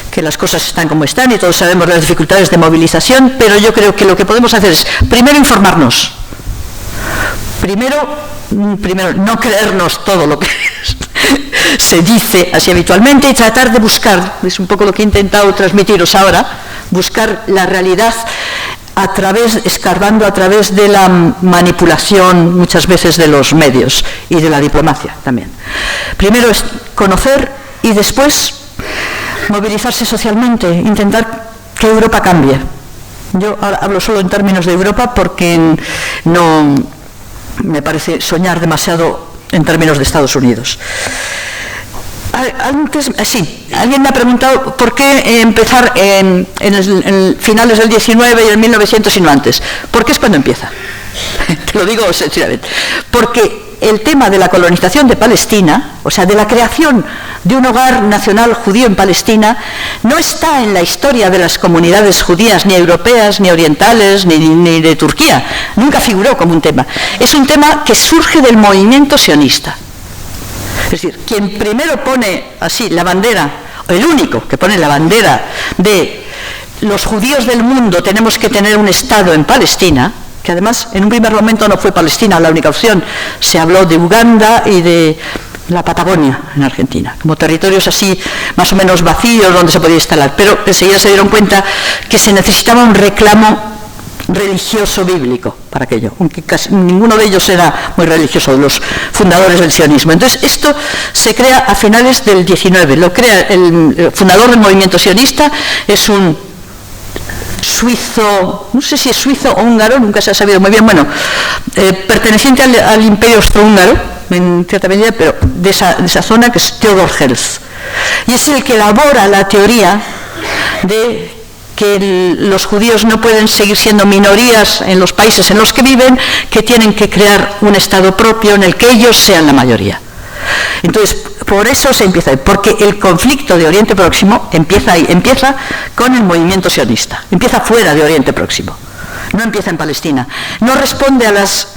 que las cosas están como están y todos sabemos las dificultades de movilización, pero yo creo que lo que podemos hacer es, primero, informarnos. Primero no creernos todo lo que se dice así habitualmente y tratar de buscar, es un poco lo que he intentado transmitiros ahora, buscar la realidad escarbando a través de la manipulación muchas veces de los medios y de la diplomacia también. Primero es conocer y después movilizarse socialmente, intentar que Europa cambie. Yo ahora hablo solo en términos de Europa porque no me parece soñar demasiado en términos de Estados Unidos. Antes, sí, alguien me ha preguntado por qué empezar en finales del 19 y en 1900 y no antes. ¿Por qué es cuando empieza? Te lo digo sencillamente. Porque el tema de la colonización de Palestina, o sea, de la creación de un hogar nacional judío en Palestina, no está en la historia de las comunidades judías, ni europeas, ni orientales, ni de Turquía. Nunca figuró como un tema. Es un tema que surge del movimiento sionista. Es decir, quien primero pone así la bandera, el único que pone la bandera de los judíos del mundo tenemos que tener un Estado en Palestina, que además en un primer momento no fue Palestina la única opción, se habló de Uganda y de la Patagonia en Argentina, como territorios así más o menos vacíos donde se podía instalar, pero enseguida se dieron cuenta que se necesitaba un reclamo religioso bíblico para aquello, aunque casi ninguno de ellos era muy religioso, de los fundadores del sionismo. Entonces esto se crea a finales del 19, lo crea el fundador del movimiento sionista, es un suizo, no sé si es suizo o húngaro, nunca se ha sabido muy bien, bueno, perteneciente al imperio austrohúngaro en cierta medida, pero de esa zona, que es Theodor Herzl, y es el que elabora la teoría de que los judíos no pueden seguir siendo minorías en los países en los que viven, que tienen que crear un Estado propio en el que ellos sean la mayoría. Entonces, por eso se empieza, porque el conflicto de Oriente Próximo empieza ahí, empieza con el movimiento sionista, empieza fuera de Oriente Próximo, no empieza en Palestina, no responde a las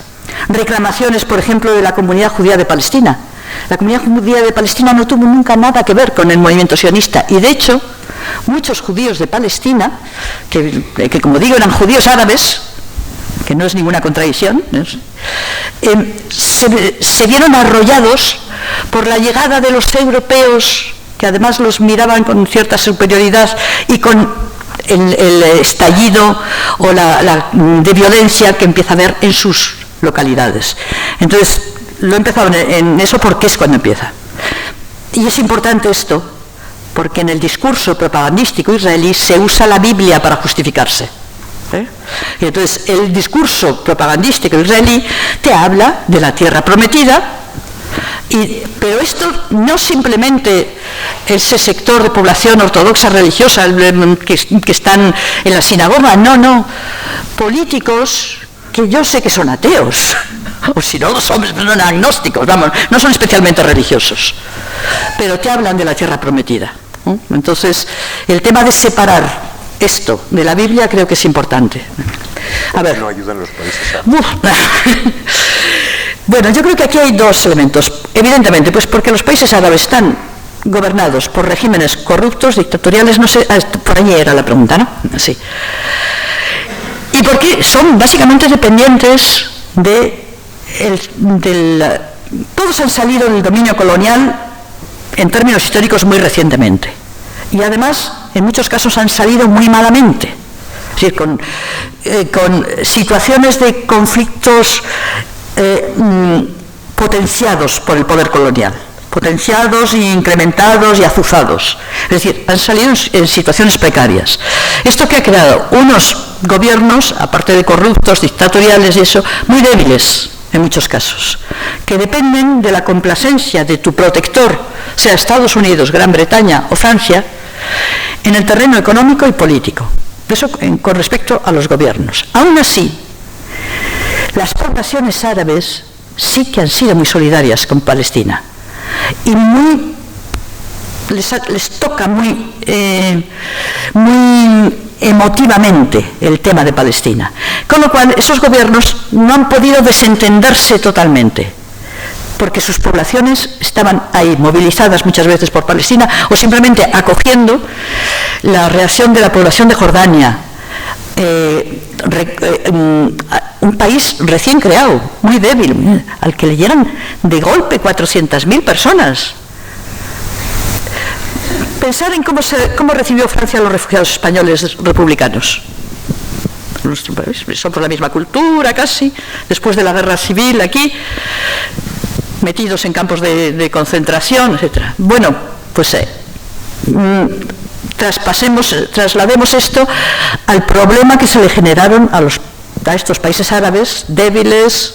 reclamaciones, por ejemplo, de la comunidad judía de Palestina. La comunidad judía de Palestina no tuvo nunca nada que ver con el movimiento sionista, y de hecho muchos judíos de Palestina, que como digo eran judíos árabes, que no es ninguna contradicción, se vieron arrollados por la llegada de los europeos, que además los miraban con cierta superioridad y con el estallido o de violencia que empieza a haber en sus localidades. Entonces, lo he empezado en eso porque es cuando empieza. Y es importante esto, porque en el discurso propagandístico israelí se usa la Biblia para justificarse. Y entonces el discurso propagandístico israelí te habla de la tierra prometida, pero esto no simplemente ese sector de población ortodoxa religiosa que están en la sinagoga, no, políticos que yo sé que son ateos, o si no, los hombres son agnósticos, vamos, no son especialmente religiosos, pero te hablan de la tierra prometida. Entonces, el tema de separar esto de la Biblia creo que es importante. A ver. ¿No ayudan los países? Bueno, yo creo que aquí hay dos elementos. Evidentemente, pues porque los países árabes están gobernados por regímenes corruptos, dictatoriales, no sé, por ahí era la pregunta, ¿no? Sí. Y porque son básicamente dependientes todos han salido del dominio colonial en términos históricos muy recientemente, y además en muchos casos han salido muy malamente, es decir, con situaciones de conflictos potenciados por el poder colonial, potenciados, incrementados y azuzados, es decir, han salido en situaciones precarias. Esto que ha creado unos gobiernos, aparte de corruptos, dictatoriales y eso, muy débiles en muchos casos, que dependen de la complacencia de tu protector, sea Estados Unidos, Gran Bretaña o Francia, en el terreno económico y político. Eso con respecto a los gobiernos. Aún así, las poblaciones árabes sí que han sido muy solidarias con Palestina y les toca muy emotivamente el tema de Palestina, con lo cual esos gobiernos no han podido desentenderse totalmente, porque sus poblaciones estaban ahí movilizadas muchas veces por Palestina o simplemente acogiendo la reacción de la población de Jordania, un país recién creado, muy débil, al que le llegan de golpe 400.000 personas. Pensar en cómo recibió Francia a los refugiados españoles republicanos. Son por la misma cultura casi, después de la guerra civil aquí, metidos en campos de concentración, etc. Bueno, pues traslademos esto al problema que se le generaron a estos países árabes débiles,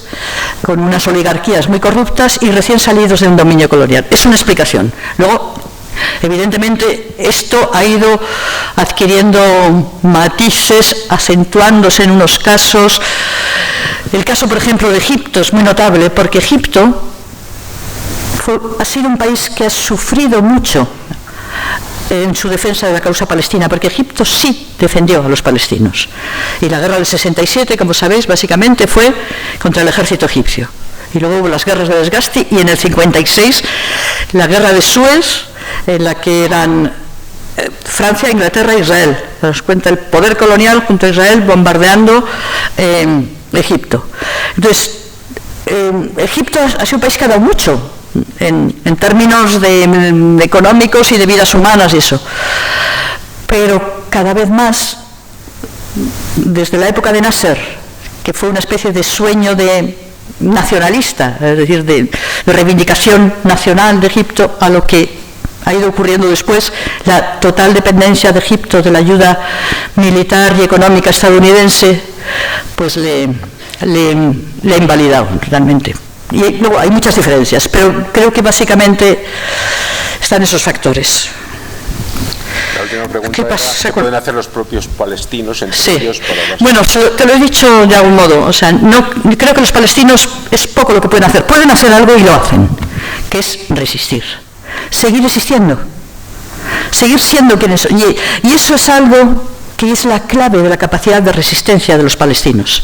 con unas oligarquías muy corruptas y recién salidos de un dominio colonial. Es una explicación. Luego, evidentemente, esto ha ido adquiriendo matices, acentuándose en unos casos. El caso, por ejemplo, de Egipto es muy notable, porque Egipto ha sido un país que ha sufrido mucho en su defensa de la causa palestina, porque Egipto sí defendió a los palestinos. Y la guerra del 67, como sabéis, básicamente fue contra el ejército egipcio. Y luego hubo las guerras de desgaste, y en el 56 la guerra de Suez, en la que eran Francia, Inglaterra e Israel. Nos cuenta el poder colonial junto a Israel bombardeando Egipto. Entonces, Egipto ha sido un país que ha dado mucho en términos de económicos y de vidas humanas y eso. Pero cada vez más, desde la época de Nasser, que fue una especie de sueño nacionalista, es decir, de reivindicación nacional de Egipto, a lo que ha ido ocurriendo después, la total dependencia de Egipto de la ayuda militar y económica estadounidense, pues le ha invalidado realmente. Y luego hay muchas diferencias, pero creo que básicamente están esos factores. La última pregunta ¿Qué pasa? ¿Qué pueden hacer los propios palestinos entre Sí. ellos para las... Bueno, te lo he dicho de algún modo. O sea, no creo que los palestinos es poco lo que pueden hacer. Pueden hacer algo y lo hacen, que es resistir. Seguir existiendo. Seguir siendo quienes son. Y eso es algo que es la clave de la capacidad de resistencia de los palestinos.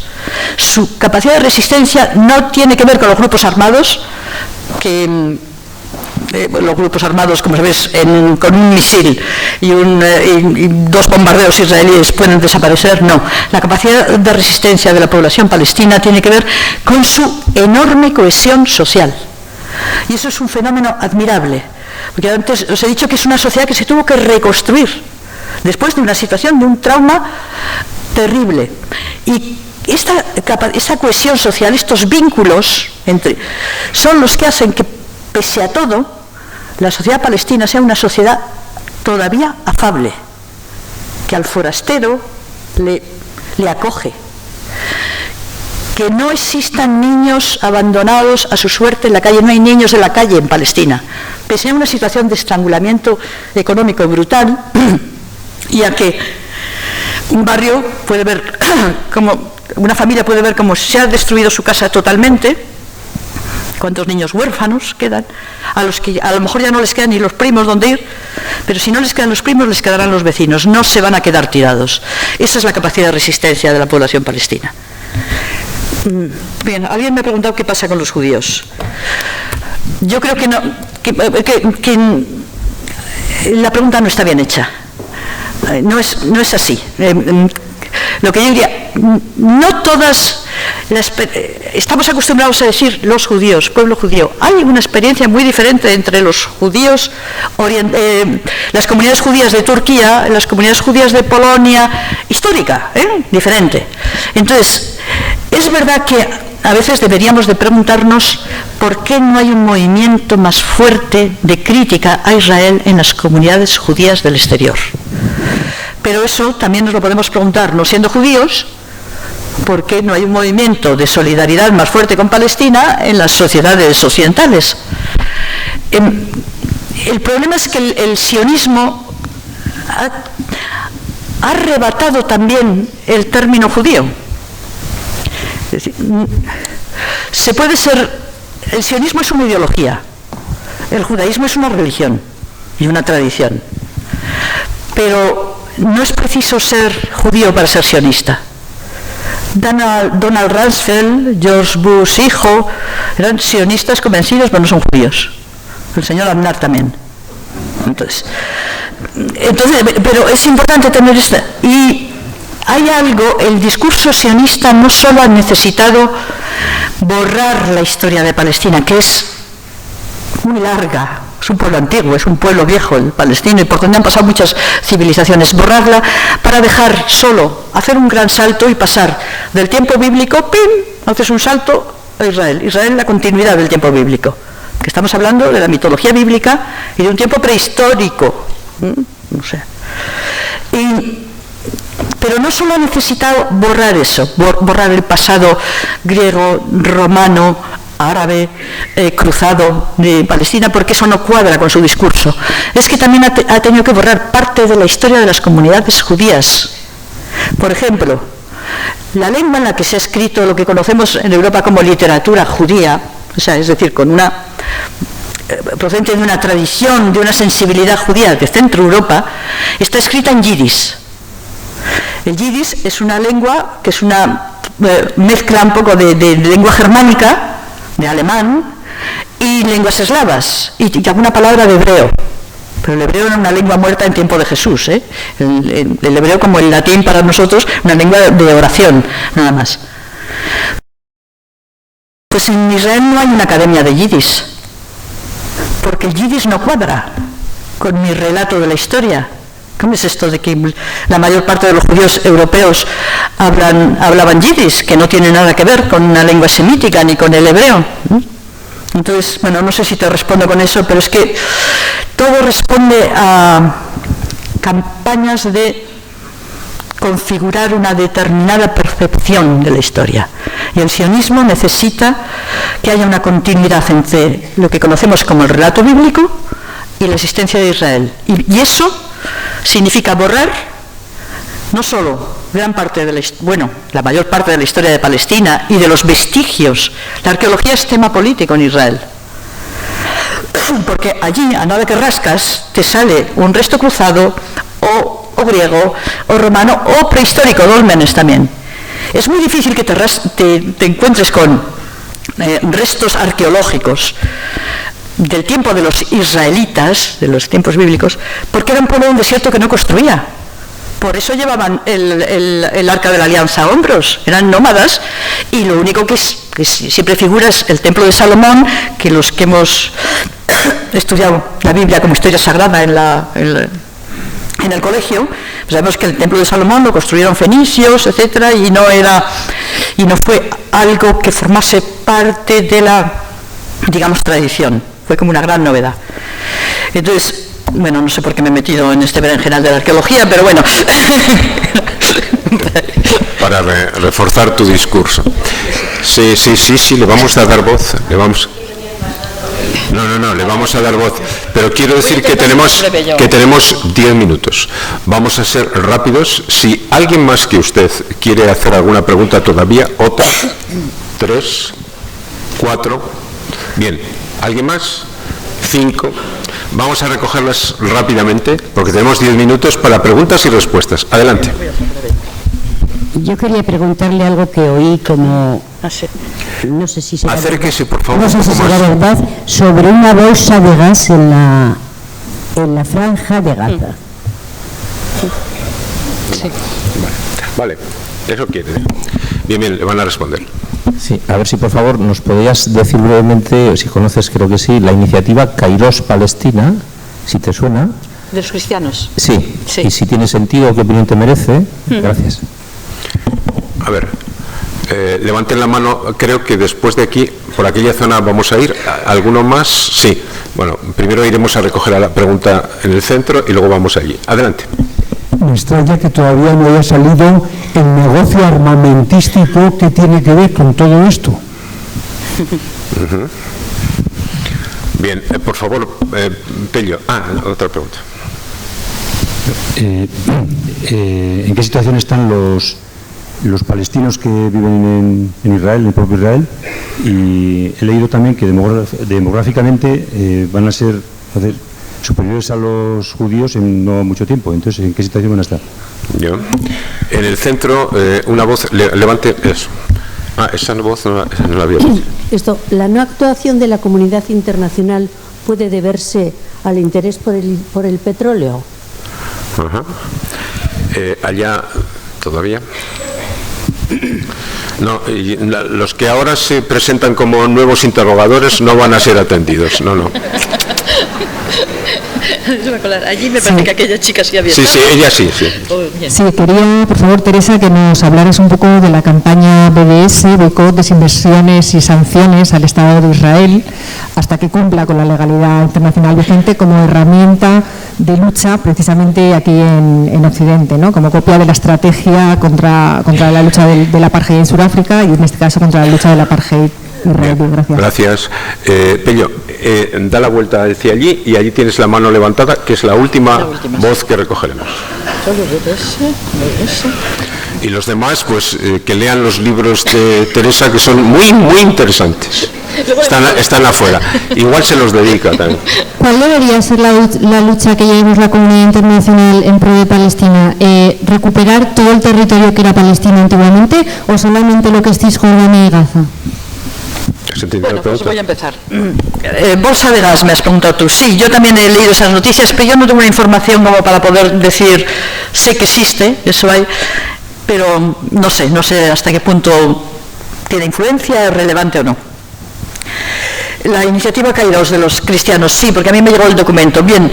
Su capacidad de resistencia no tiene que ver con los grupos armados, que los grupos armados, como sabéis, con un misil y dos bombardeos israelíes pueden desaparecer. No, la capacidad de resistencia de la población palestina tiene que ver con su enorme cohesión social. Y eso es un fenómeno admirable, porque antes os he dicho que es una sociedad que se tuvo que reconstruir después de una situación, de un trauma terrible. Y esta cohesión social, estos vínculos son los que hacen que, pese a todo, la sociedad palestina sea una sociedad todavía afable, que al forastero le acoge, que no existan niños abandonados a su suerte en la calle. No hay niños en la calle en Palestina, pese a una situación de estrangulamiento económico brutal, y a que un barrio puede ver como una familia puede ver como se ha destruido su casa totalmente. Cuántos niños huérfanos quedan, a los que a lo mejor ya no les quedan ni los primos donde ir, pero si no les quedan los primos, les quedarán los vecinos. No se van a quedar tirados. Esa es la capacidad de resistencia de la población palestina. Bien, alguien me ha preguntado qué pasa con los judíos. Yo creo que no, que la pregunta no está bien hecha. No es así. Lo que yo diría, no todas estamos acostumbrados a decir los judíos, pueblo judío. Hay una experiencia muy diferente entre los judíos, las comunidades judías de Turquía, las comunidades judías de Polonia, histórica, diferente. Entonces, es verdad que a veces deberíamos de preguntarnos por qué no hay un movimiento más fuerte de crítica a Israel en las comunidades judías del exterior. Pero eso también nos lo podemos preguntar, no siendo judíos, ¿por qué no hay un movimiento de solidaridad más fuerte con Palestina en las sociedades occidentales? El problema es que el sionismo ha arrebatado también el término judío. Es decir, el sionismo es una ideología, el judaísmo es una religión y una tradición, pero no es preciso ser judío para ser sionista. Donald Rumsfeld, George Bush hijo, eran sionistas convencidos, pero no son judíos. El señor Aznar también. Entonces, pero es importante tener esto. Y hay algo, el discurso sionista no solo ha necesitado borrar la historia de Palestina, que es muy larga, es un pueblo antiguo, es un pueblo viejo, el palestino, y por donde han pasado muchas civilizaciones, borrarla para dejar solo, hacer un gran salto y pasar del tiempo bíblico, ¡pim!, haces un salto a Israel. Israel, la continuidad del tiempo bíblico, que estamos hablando de la mitología bíblica y de un tiempo prehistórico, no sé. Pero no solo ha necesitado borrar eso, borrar el pasado griego, romano, árabe, cruzado de Palestina, porque eso no cuadra con su discurso. Es que también ha tenido que borrar parte de la historia de las comunidades judías. Por ejemplo, la lengua en la que se ha escrito lo que conocemos en Europa como literatura judía, o sea, es decir, con una procedente de una tradición, de una sensibilidad judía de Centro Europa, está escrita en yidis. El yidis es una lengua que es una mezcla un poco de lengua germánica, de alemán, y lenguas eslavas, y alguna palabra de hebreo. Pero el hebreo era una lengua muerta en tiempo de Jesús, ¿eh? El hebreo, como el latín para nosotros, una lengua de oración, nada más. Pues en Israel no hay una academia de yidis, porque el yidis no cuadra con mi relato de la historia. ¿Cómo es esto de que la mayor parte de los judíos europeos hablaban yidis, que no tiene nada que ver con una lengua semítica ni con el hebreo? Entonces, bueno, no sé si te respondo con eso, pero es que todo responde a campañas de configurar una determinada percepción de la historia. Y el sionismo necesita que haya una continuidad entre lo que conocemos como el relato bíblico y la existencia de Israel. Y eso significa borrar no solo gran parte de la mayor parte de la historia de Palestina y de los vestigios. La arqueología es tema político en Israel, porque allí, a nada que rascas, te sale un resto cruzado o griego o romano o prehistórico, dólmenes también. Es muy difícil que te encuentres con restos arqueológicos del tiempo de los israelitas, de los tiempos bíblicos, porque era un pueblo de un desierto que no construía. Por eso llevaban el arca de la alianza a hombros, eran nómadas, y lo único que siempre figura es el templo de Salomón, que los que hemos estudiado la Biblia como historia sagrada en el colegio, pues sabemos que el templo de Salomón lo construyeron fenicios, etcétera, y no fue algo que formase parte de la, digamos, tradición. Fue como una gran novedad. Entonces, bueno, no sé por qué me he metido en este berenjenal de la arqueología, pero bueno. Para reforzar tu discurso. Sí, le vamos a dar voz. Le vamos a dar voz. Pero quiero decir que tenemos 10 minutos. Vamos a ser rápidos. Si alguien más que usted quiere hacer alguna pregunta todavía, otra, 3, 4, bien. ¿Alguien más? 5. Vamos a recogerlas rápidamente porque tenemos 10 minutos para preguntas y respuestas. Adelante. Yo quería preguntarle algo que oí como... No sé si será acérquese, por favor. No sé si será verdad, sobre una bolsa de gas en la franja de Gaza. Sí. Vale. Eso quiere. Bien, le van a responder. Sí, a ver si por favor nos podrías decir brevemente, si conoces, creo que sí, la iniciativa Kairos Palestina, si te suena. ¿De los cristianos? Sí, y si tiene sentido, qué opinión te merece. Gracias. A ver, levanten la mano, creo que después de aquí, por aquella zona vamos a ir. ¿Alguno más? Sí. Bueno, primero iremos a recoger la pregunta en el centro y luego vamos allí. Adelante. Me extraña que todavía no haya salido el negocio armamentístico que tiene que ver con todo esto. Bien, por favor, Tello. Otra pregunta. ¿En qué situación están los palestinos que viven en Israel, en el propio Israel? Y he leído también que demográficamente van a ser superiores a los judíos en no mucho tiempo. Entonces, ¿en qué situación van a estar? Yo. En el centro, una voz, levante eso. Esa voz no la había visto. La no actuación de la comunidad internacional puede deberse al interés por el petróleo. Ajá. Allá todavía. No, los que ahora se presentan como nuevos interrogadores no van a ser atendidos. No. Allí me parece que aquella chica sí había estado. Sí, ella sí. Sí, quería, por favor, Teresa, que nos hablaras un poco de la campaña BDS, boicot, desinversiones y sanciones al Estado de Israel, hasta que cumpla con la legalidad internacional vigente como herramienta de lucha precisamente aquí en Occidente, ¿no? Como copia de la estrategia contra la lucha del apartheid en Sudáfrica y en este caso contra la lucha del apartheid israelí. Gracias. Gracias. Pello, da la vuelta hacia allí y allí tienes la mano levantada, que es la última voz que recogeremos. Y los demás, pues que lean los libros de Teresa, que son muy, muy interesantes. Están afuera. Igual se los dedica también. ¿Cuál debería ser la lucha que llevemos la comunidad internacional en pro de Palestina? ¿Recuperar todo el territorio que era Palestina antiguamente o solamente lo que es Cisjordania y Gaza? Bueno, pues voy a empezar. Bolsa de gas, me has preguntado tú. Sí, yo también he leído esas noticias, pero yo no tengo una información como para poder decir, sé que existe, eso hay, pero no sé hasta qué punto tiene influencia, es relevante o no. La iniciativa Kairos de los cristianos, sí, porque a mí me llegó el documento. Bien,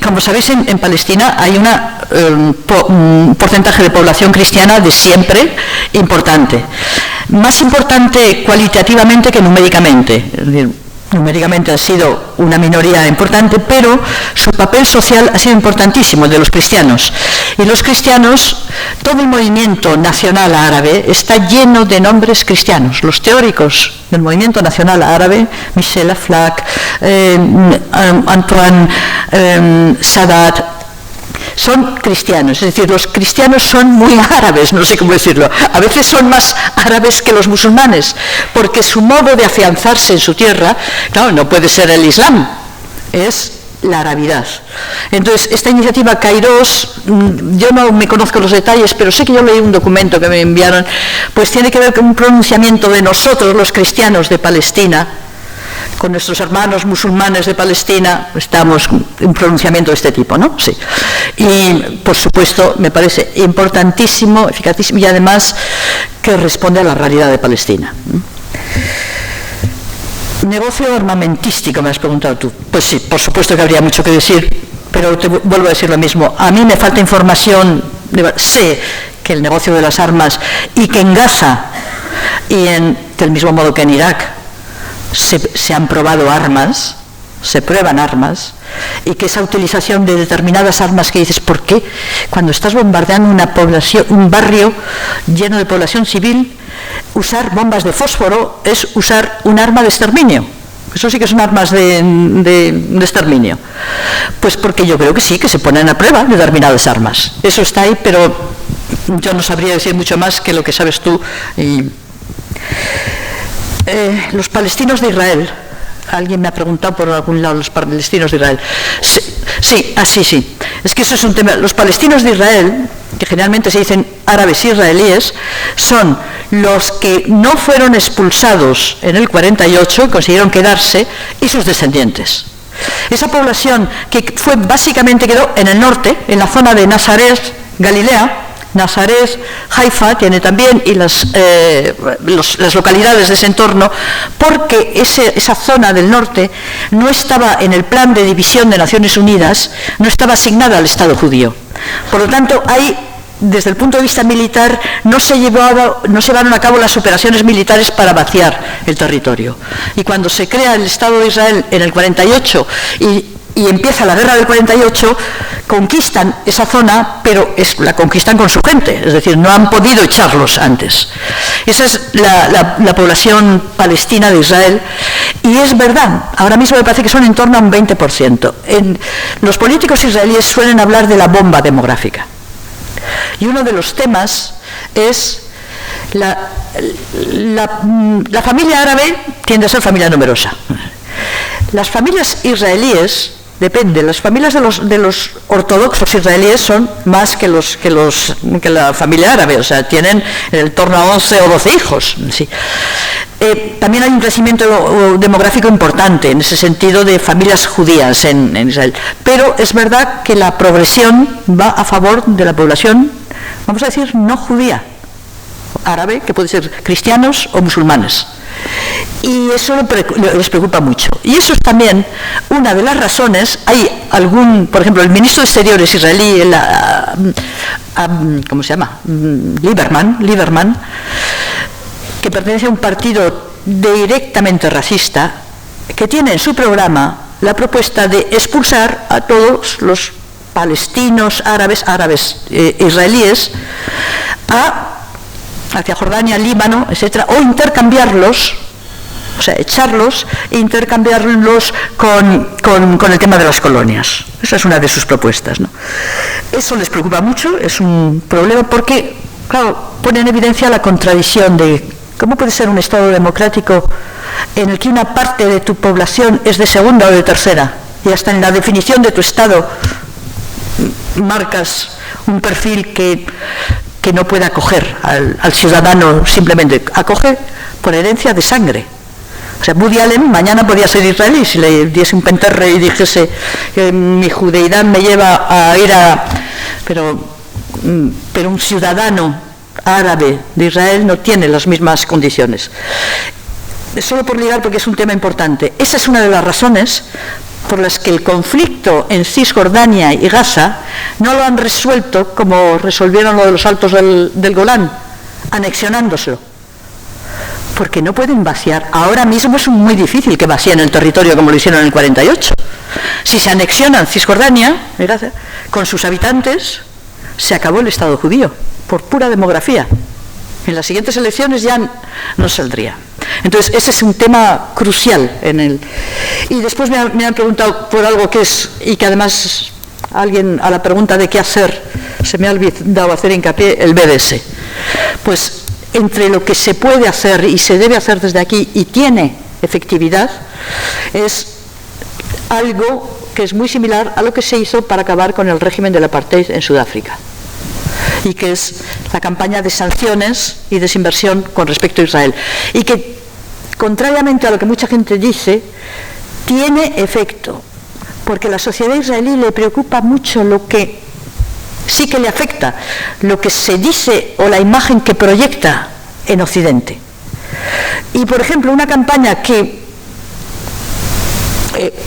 como sabéis, en Palestina hay un porcentaje de población cristiana de siempre importante. Más importante cualitativamente que numéricamente. Es decir, numéricamente ha sido una minoría importante, pero su papel social ha sido importantísimo, el de los cristianos. Y los cristianos, todo el movimiento nacional árabe está lleno de nombres cristianos. Los teóricos del movimiento nacional árabe, Michel Aflaq, Antoine Sadat, son cristianos, es decir, los cristianos son muy árabes, no sé cómo decirlo, a veces son más árabes que los musulmanes, porque su modo de afianzarse en su tierra, claro, no puede ser el Islam, es la arabidad. Entonces, esta iniciativa Kairos, yo no me conozco los detalles, pero sé que yo leí un documento que me enviaron, pues tiene que ver con un pronunciamiento de nosotros, los cristianos de Palestina, con nuestros hermanos musulmanes de Palestina, estamos en un pronunciamiento de este tipo, ¿no? Sí. Y, por supuesto, me parece importantísimo, eficazísimo y además que responde a la realidad de Palestina. Negocio armamentístico, me has preguntado tú. Pues sí, por supuesto que habría mucho que decir, pero te vuelvo a decir lo mismo. A mí me falta información, sé que el negocio de las armas y que en Gaza y del mismo modo que en Irak se han probado armas, se prueban armas, y que esa utilización de determinadas armas que dices, ¿por qué? Cuando estás bombardeando una población, un barrio lleno de población civil, usar bombas de fósforo es usar un arma de exterminio. Eso sí que son armas de exterminio. Pues porque yo creo que sí, que se ponen a prueba determinadas armas. Eso está ahí, pero yo no sabría decir mucho más que lo que sabes tú. Los palestinos de Israel, alguien me ha preguntado por algún lado los palestinos de Israel. Sí. Es que eso es un tema. Los palestinos de Israel, que generalmente se dicen árabes israelíes, son los que no fueron expulsados en el 48, consiguieron quedarse, y sus descendientes. Esa población que básicamente quedó en el norte, en la zona de Nazaret, Galilea, Nazaret, Haifa tiene también, y las localidades de ese entorno, porque esa zona del norte no estaba en el plan de división de Naciones Unidas, no estaba asignada al Estado judío. Por lo tanto, ahí, desde el punto de vista militar, no se llevaron a cabo las operaciones militares para vaciar el territorio. Y cuando se crea el Estado de Israel en el 48 y empieza la guerra del 48, conquistan esa zona, pero la conquistan con su gente, es decir, no han podido echarlos antes. Esa es la población palestina de Israel, y es verdad, ahora mismo me parece que son en torno a un 20%. Los políticos israelíes suelen hablar de la bomba demográfica, y uno de los temas es la familia árabe tiende a ser familia numerosa. Las familias israelíes, depende, las familias de los ortodoxos israelíes son más que la familia árabe, o sea, tienen en torno a 11 o 12 hijos. Sí. También hay un crecimiento demográfico importante en ese sentido de familias judías en Israel, pero es verdad que la progresión va a favor de la población, vamos a decir, no judía, árabe, que puede ser cristianos o musulmanes. Y eso les preocupa mucho. Y eso es también una de las razones. Hay por ejemplo, el ministro de Exteriores israelí, ¿cómo se llama? Lieberman, que pertenece a un partido directamente racista, que tiene en su programa la propuesta de expulsar a todos los palestinos, árabes, israelíes, hacia Jordania, Líbano, etcétera, o intercambiarlos, o sea, echarlos e intercambiarlos con el tema de las colonias. Esa es una de sus propuestas, ¿no? Eso les preocupa mucho, es un problema porque, claro, pone en evidencia la contradicción de cómo puede ser un Estado democrático en el que una parte de tu población es de segunda o de tercera, y hasta en la definición de tu Estado marcas un perfil que no puede acoger al ciudadano, simplemente acoge por herencia de sangre. O sea, Woody Allen mañana podía ser israelí si le diese un penterre y dijese que mi judeidad me lleva a ir a... Pero un ciudadano árabe de Israel no tiene las mismas condiciones. Solo por ligar, porque es un tema importante. Esa es una de las razones por las que el conflicto en Cisjordania y Gaza no lo han resuelto como resolvieron lo de los Altos del Golán, anexionándoselo. Porque no pueden vaciar. Ahora mismo es muy difícil que vacíen el territorio como lo hicieron en el 48. Si se anexionan Cisjordania, con sus habitantes, se acabó el Estado judío, por pura demografía. En las siguientes elecciones ya no saldría. Entonces, ese es un tema crucial Y después me han preguntado por algo que es, y que además alguien a la pregunta de qué hacer, se me ha olvidado hacer hincapié, el BDS. Pues entre lo que se puede hacer y se debe hacer desde aquí y tiene efectividad, es algo que es muy similar a lo que se hizo para acabar con el régimen del apartheid en Sudáfrica, y que es la campaña de sanciones y desinversión con respecto a Israel, y que, contrariamente a lo que mucha gente dice, tiene efecto, porque a la sociedad israelí le preocupa mucho lo que sí que le afecta, lo que se dice o la imagen que proyecta en Occidente. Y, por ejemplo, una campaña que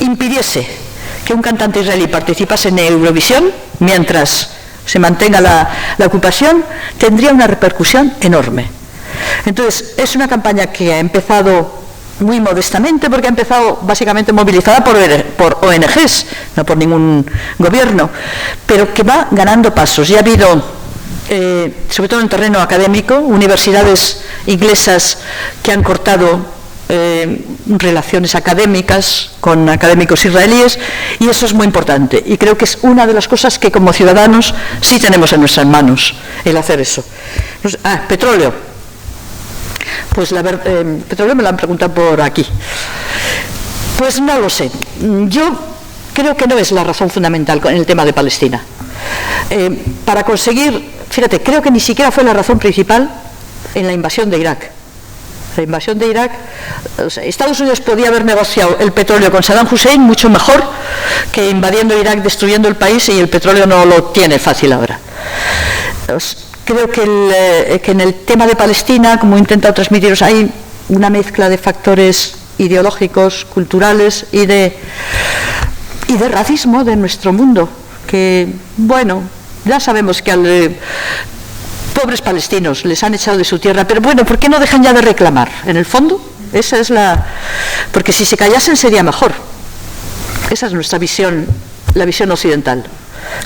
impidiese que un cantante israelí participase en Eurovisión mientras se mantenga la ocupación, tendría una repercusión enorme. Entonces, es una campaña que ha empezado muy modestamente, porque ha empezado básicamente movilizada por ONGs, no por ningún gobierno, pero que va ganando pasos. Ya ha habido, sobre todo en el terreno académico, universidades inglesas que han cortado relaciones académicas con académicos israelíes, y eso es muy importante, y creo que es una de las cosas que como ciudadanos sí tenemos en nuestras manos, el hacer eso. Petróleo. Pues petróleo me lo han preguntado por aquí. Pues no lo sé. Yo creo que no es la razón fundamental en el tema de Palestina. Para conseguir, fíjate, creo que ni siquiera fue la razón principal en la invasión de Irak. La invasión de Irak, o sea, Estados Unidos podía haber negociado el petróleo con Saddam Hussein mucho mejor que invadiendo Irak, destruyendo el país, y el petróleo no lo tiene fácil ahora. Creo que en el tema de Palestina, como he intentado transmitiros, hay una mezcla de factores ideológicos, culturales y de racismo de nuestro mundo, que, bueno, ya sabemos que pobres palestinos les han echado de su tierra, pero bueno, ¿por qué no dejan ya de reclamar? En el fondo, esa es porque si se callasen sería mejor. Esa es nuestra visión, la visión occidental.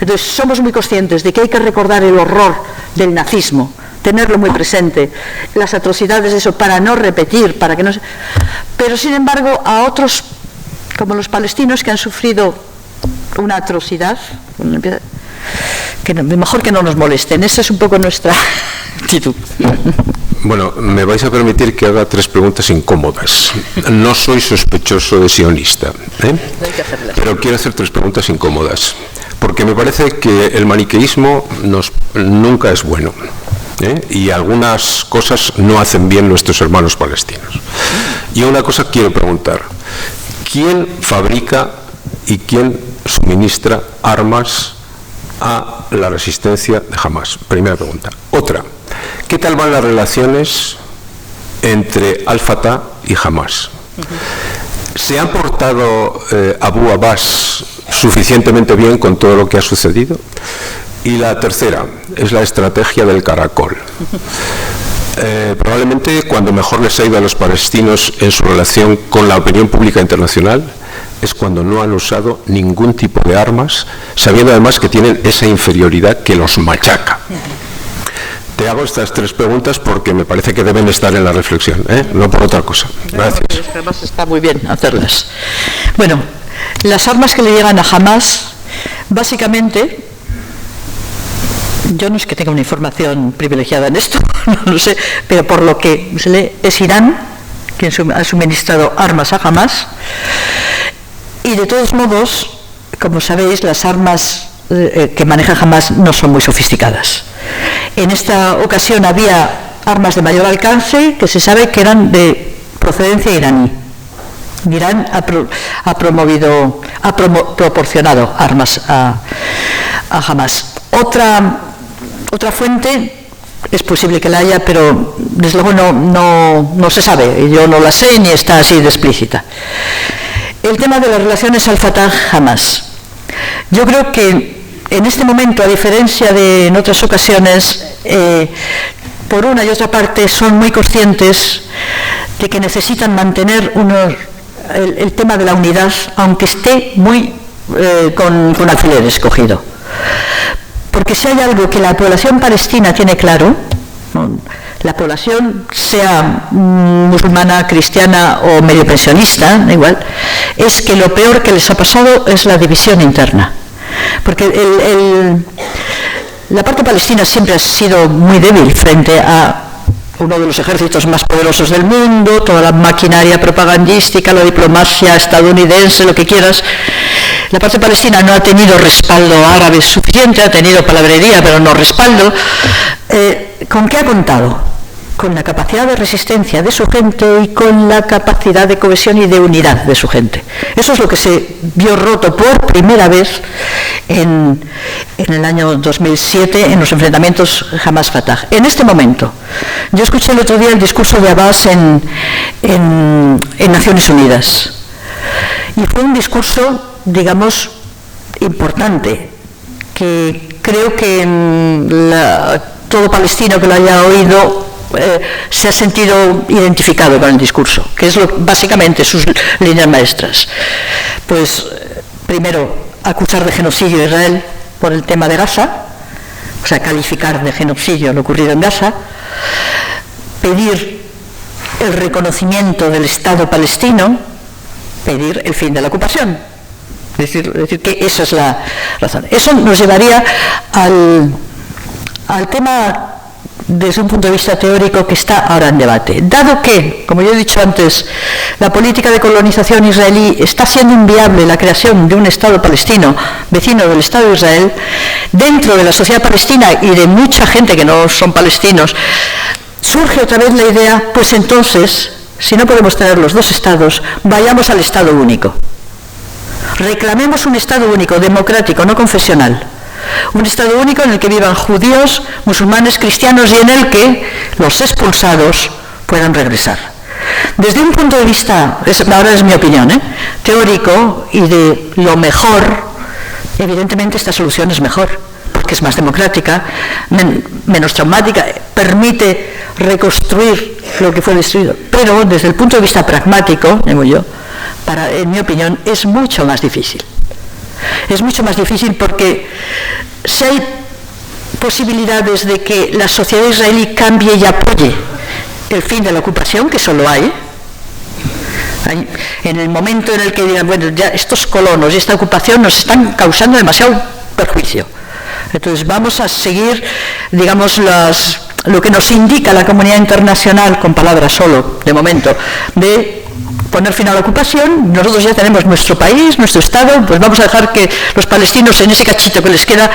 Entonces, somos muy conscientes de que hay que recordar el horror del nazismo, tenerlo muy presente, las atrocidades de eso, para no repetir, para que no se... Pero, sin embargo, a otros, como los palestinos, que han sufrido una atrocidad, que mejor que no nos molesten. Esa es un poco nuestra actitud. Bueno, me vais a permitir que haga 3 preguntas incómodas. No soy sospechoso de sionista, pero quiero hacer 3 preguntas incómodas, porque me parece que el maniqueísmo nunca es bueno, y algunas cosas no hacen bien nuestros hermanos palestinos. Y una cosa quiero preguntar: ¿quién fabrica y quién suministra armas a la resistencia de Hamás? Primera pregunta. Otra: ¿qué tal van las relaciones entre Al-Fatah y Hamás. ¿Se han portado Abu Abbas suficientemente bien con todo lo que ha sucedido? Y la tercera es la estrategia del caracol. Probablemente cuando mejor les ha ido a los palestinos en su relación con la opinión pública internacional es cuando no han usado ningún tipo de armas, sabiendo además que tienen esa inferioridad que los machaca. Te hago estas tres preguntas porque me parece que deben estar en la reflexión, no por otra cosa. Gracias. Además está muy bien hacerlas. Bueno, las armas que le llegan a Hamás, básicamente, yo no es que tenga una información privilegiada en esto, no lo sé, pero por lo que se lee, es Irán quien ha suministrado armas a Hamás. Y de todos modos, como sabéis, las armas que maneja Hamás no son muy sofisticadas. En esta ocasión había armas de mayor alcance que se sabe que eran de procedencia iraní. Irán ha proporcionado armas a Hamás. Otra fuente es posible que la haya, pero desde luego no se sabe. Yo no la sé ni está así de explícita. El tema de las relaciones Al-Fatah-Hamás. Yo creo que en este momento, a diferencia de en otras ocasiones, por una y otra parte son muy conscientes de que necesitan mantener el tema de la unidad, aunque esté muy con alfileres cogido. Porque si hay algo que la población palestina tiene claro, la población, sea musulmana, cristiana o medio pensionista, da igual, es que lo peor que les ha pasado es la división interna. Porque la parte palestina siempre ha sido muy débil frente a uno de los ejércitos más poderosos del mundo, toda la maquinaria propagandística, la diplomacia estadounidense, lo que quieras. La parte palestina no ha tenido respaldo árabe suficiente, ha tenido palabrería, pero no respaldo. ¿Con qué ha contado? Con la capacidad de resistencia de su gente y con la capacidad de cohesión y de unidad de su gente. Eso es lo que se vio roto por primera vez en el año 2007 en los enfrentamientos Hamás-Fatah. En este momento, yo escuché el otro día el discurso de Abbas en Naciones Unidas y fue un discurso, digamos, importante, que creo que todo palestino que lo haya oído se ha sentido identificado con el discurso, que es básicamente sus líneas maestras. Pues, primero, acusar de genocidio a Israel por el tema de Gaza, o sea, calificar de genocidio lo ocurrido en Gaza, pedir el reconocimiento del Estado palestino, pedir el fin de la ocupación. Es decir que esa es la razón. Eso nos llevaría al tema desde un punto de vista teórico que está ahora en debate. Dado que, como yo he dicho antes, la política de colonización israelí está haciendo inviable la creación de un Estado palestino vecino del Estado de Israel, dentro de la sociedad palestina y de mucha gente que no son palestinos, surge otra vez la idea, pues entonces, si no podemos tener los dos estados, vayamos al Estado único. Reclamemos un Estado único, democrático, no confesional. Un Estado único en el que vivan judíos, musulmanes, cristianos y en el que los expulsados puedan regresar. Desde un punto de vista, ahora es mi opinión, teórico y de lo mejor, evidentemente esta solución es mejor, porque es más democrática, menos traumática, permite reconstruir lo que fue destruido. Pero desde el punto de vista pragmático, digo yo, en mi opinión, es mucho más difícil. Es mucho más difícil porque si hay posibilidades de que la sociedad israelí cambie y apoye el fin de la ocupación, que solo hay, en el momento en el que digan, bueno, ya estos colonos y esta ocupación nos están causando demasiado perjuicio, entonces vamos a seguir, digamos, lo que nos indica la comunidad internacional, con palabras solo, de momento, de poner fin a la ocupación. Nosotros ya tenemos nuestro país, nuestro Estado, pues vamos a dejar que los palestinos en ese cachito que les queda,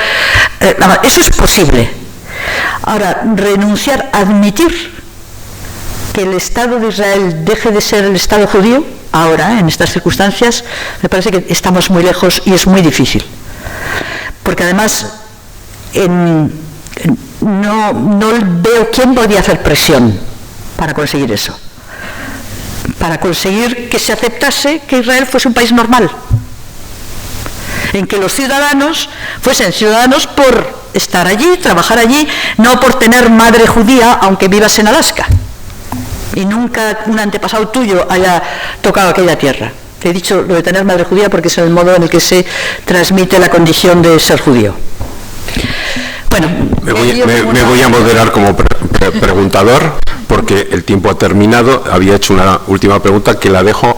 eso es posible. Ahora, renunciar, admitir que el Estado de Israel deje de ser el Estado judío, ahora, en estas circunstancias, me parece que estamos muy lejos y es muy difícil. Porque además, no veo quién podría hacer presión para conseguir eso, para conseguir que se aceptase que Israel fuese un país normal, en que los ciudadanos fuesen ciudadanos por estar allí, trabajar allí, no por tener madre judía aunque vivas en Alaska y nunca un antepasado tuyo haya tocado aquella tierra. Te he dicho lo de tener madre judía porque es el modo en el que se transmite la condición de ser judío. Bueno, me voy a moderar como preguntador porque el tiempo ha terminado. Había hecho una última pregunta que la dejo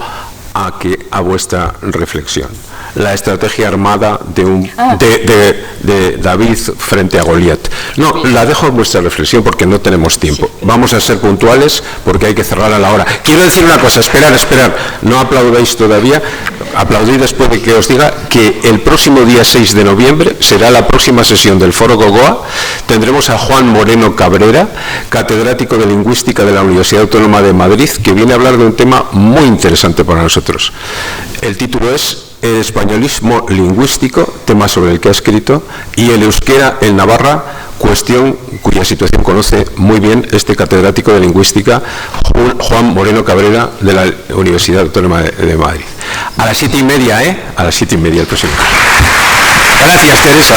a vuestra reflexión. La estrategia armada de David frente a Goliat. No, la dejo en vuestra reflexión porque no tenemos tiempo. Vamos a ser puntuales porque hay que cerrar a la hora. Quiero decir una cosa, esperar. No aplaudáis todavía. Aplaudid después de que os diga que el próximo día 6 de noviembre será la próxima sesión del Foro Gogoa. Tendremos a Juan Moreno Cabrera, catedrático de Lingüística de la Universidad Autónoma de Madrid, que viene a hablar de un tema muy interesante para nosotros. El título es El españolismo lingüístico, tema sobre el que ha escrito, y el euskera en Navarra, cuestión cuya situación conoce muy bien este catedrático de Lingüística, Juan Moreno Cabrera, de la Universidad Autónoma de Madrid. A las 7:30, A las 7:30 el próximo. Gracias, Teresa.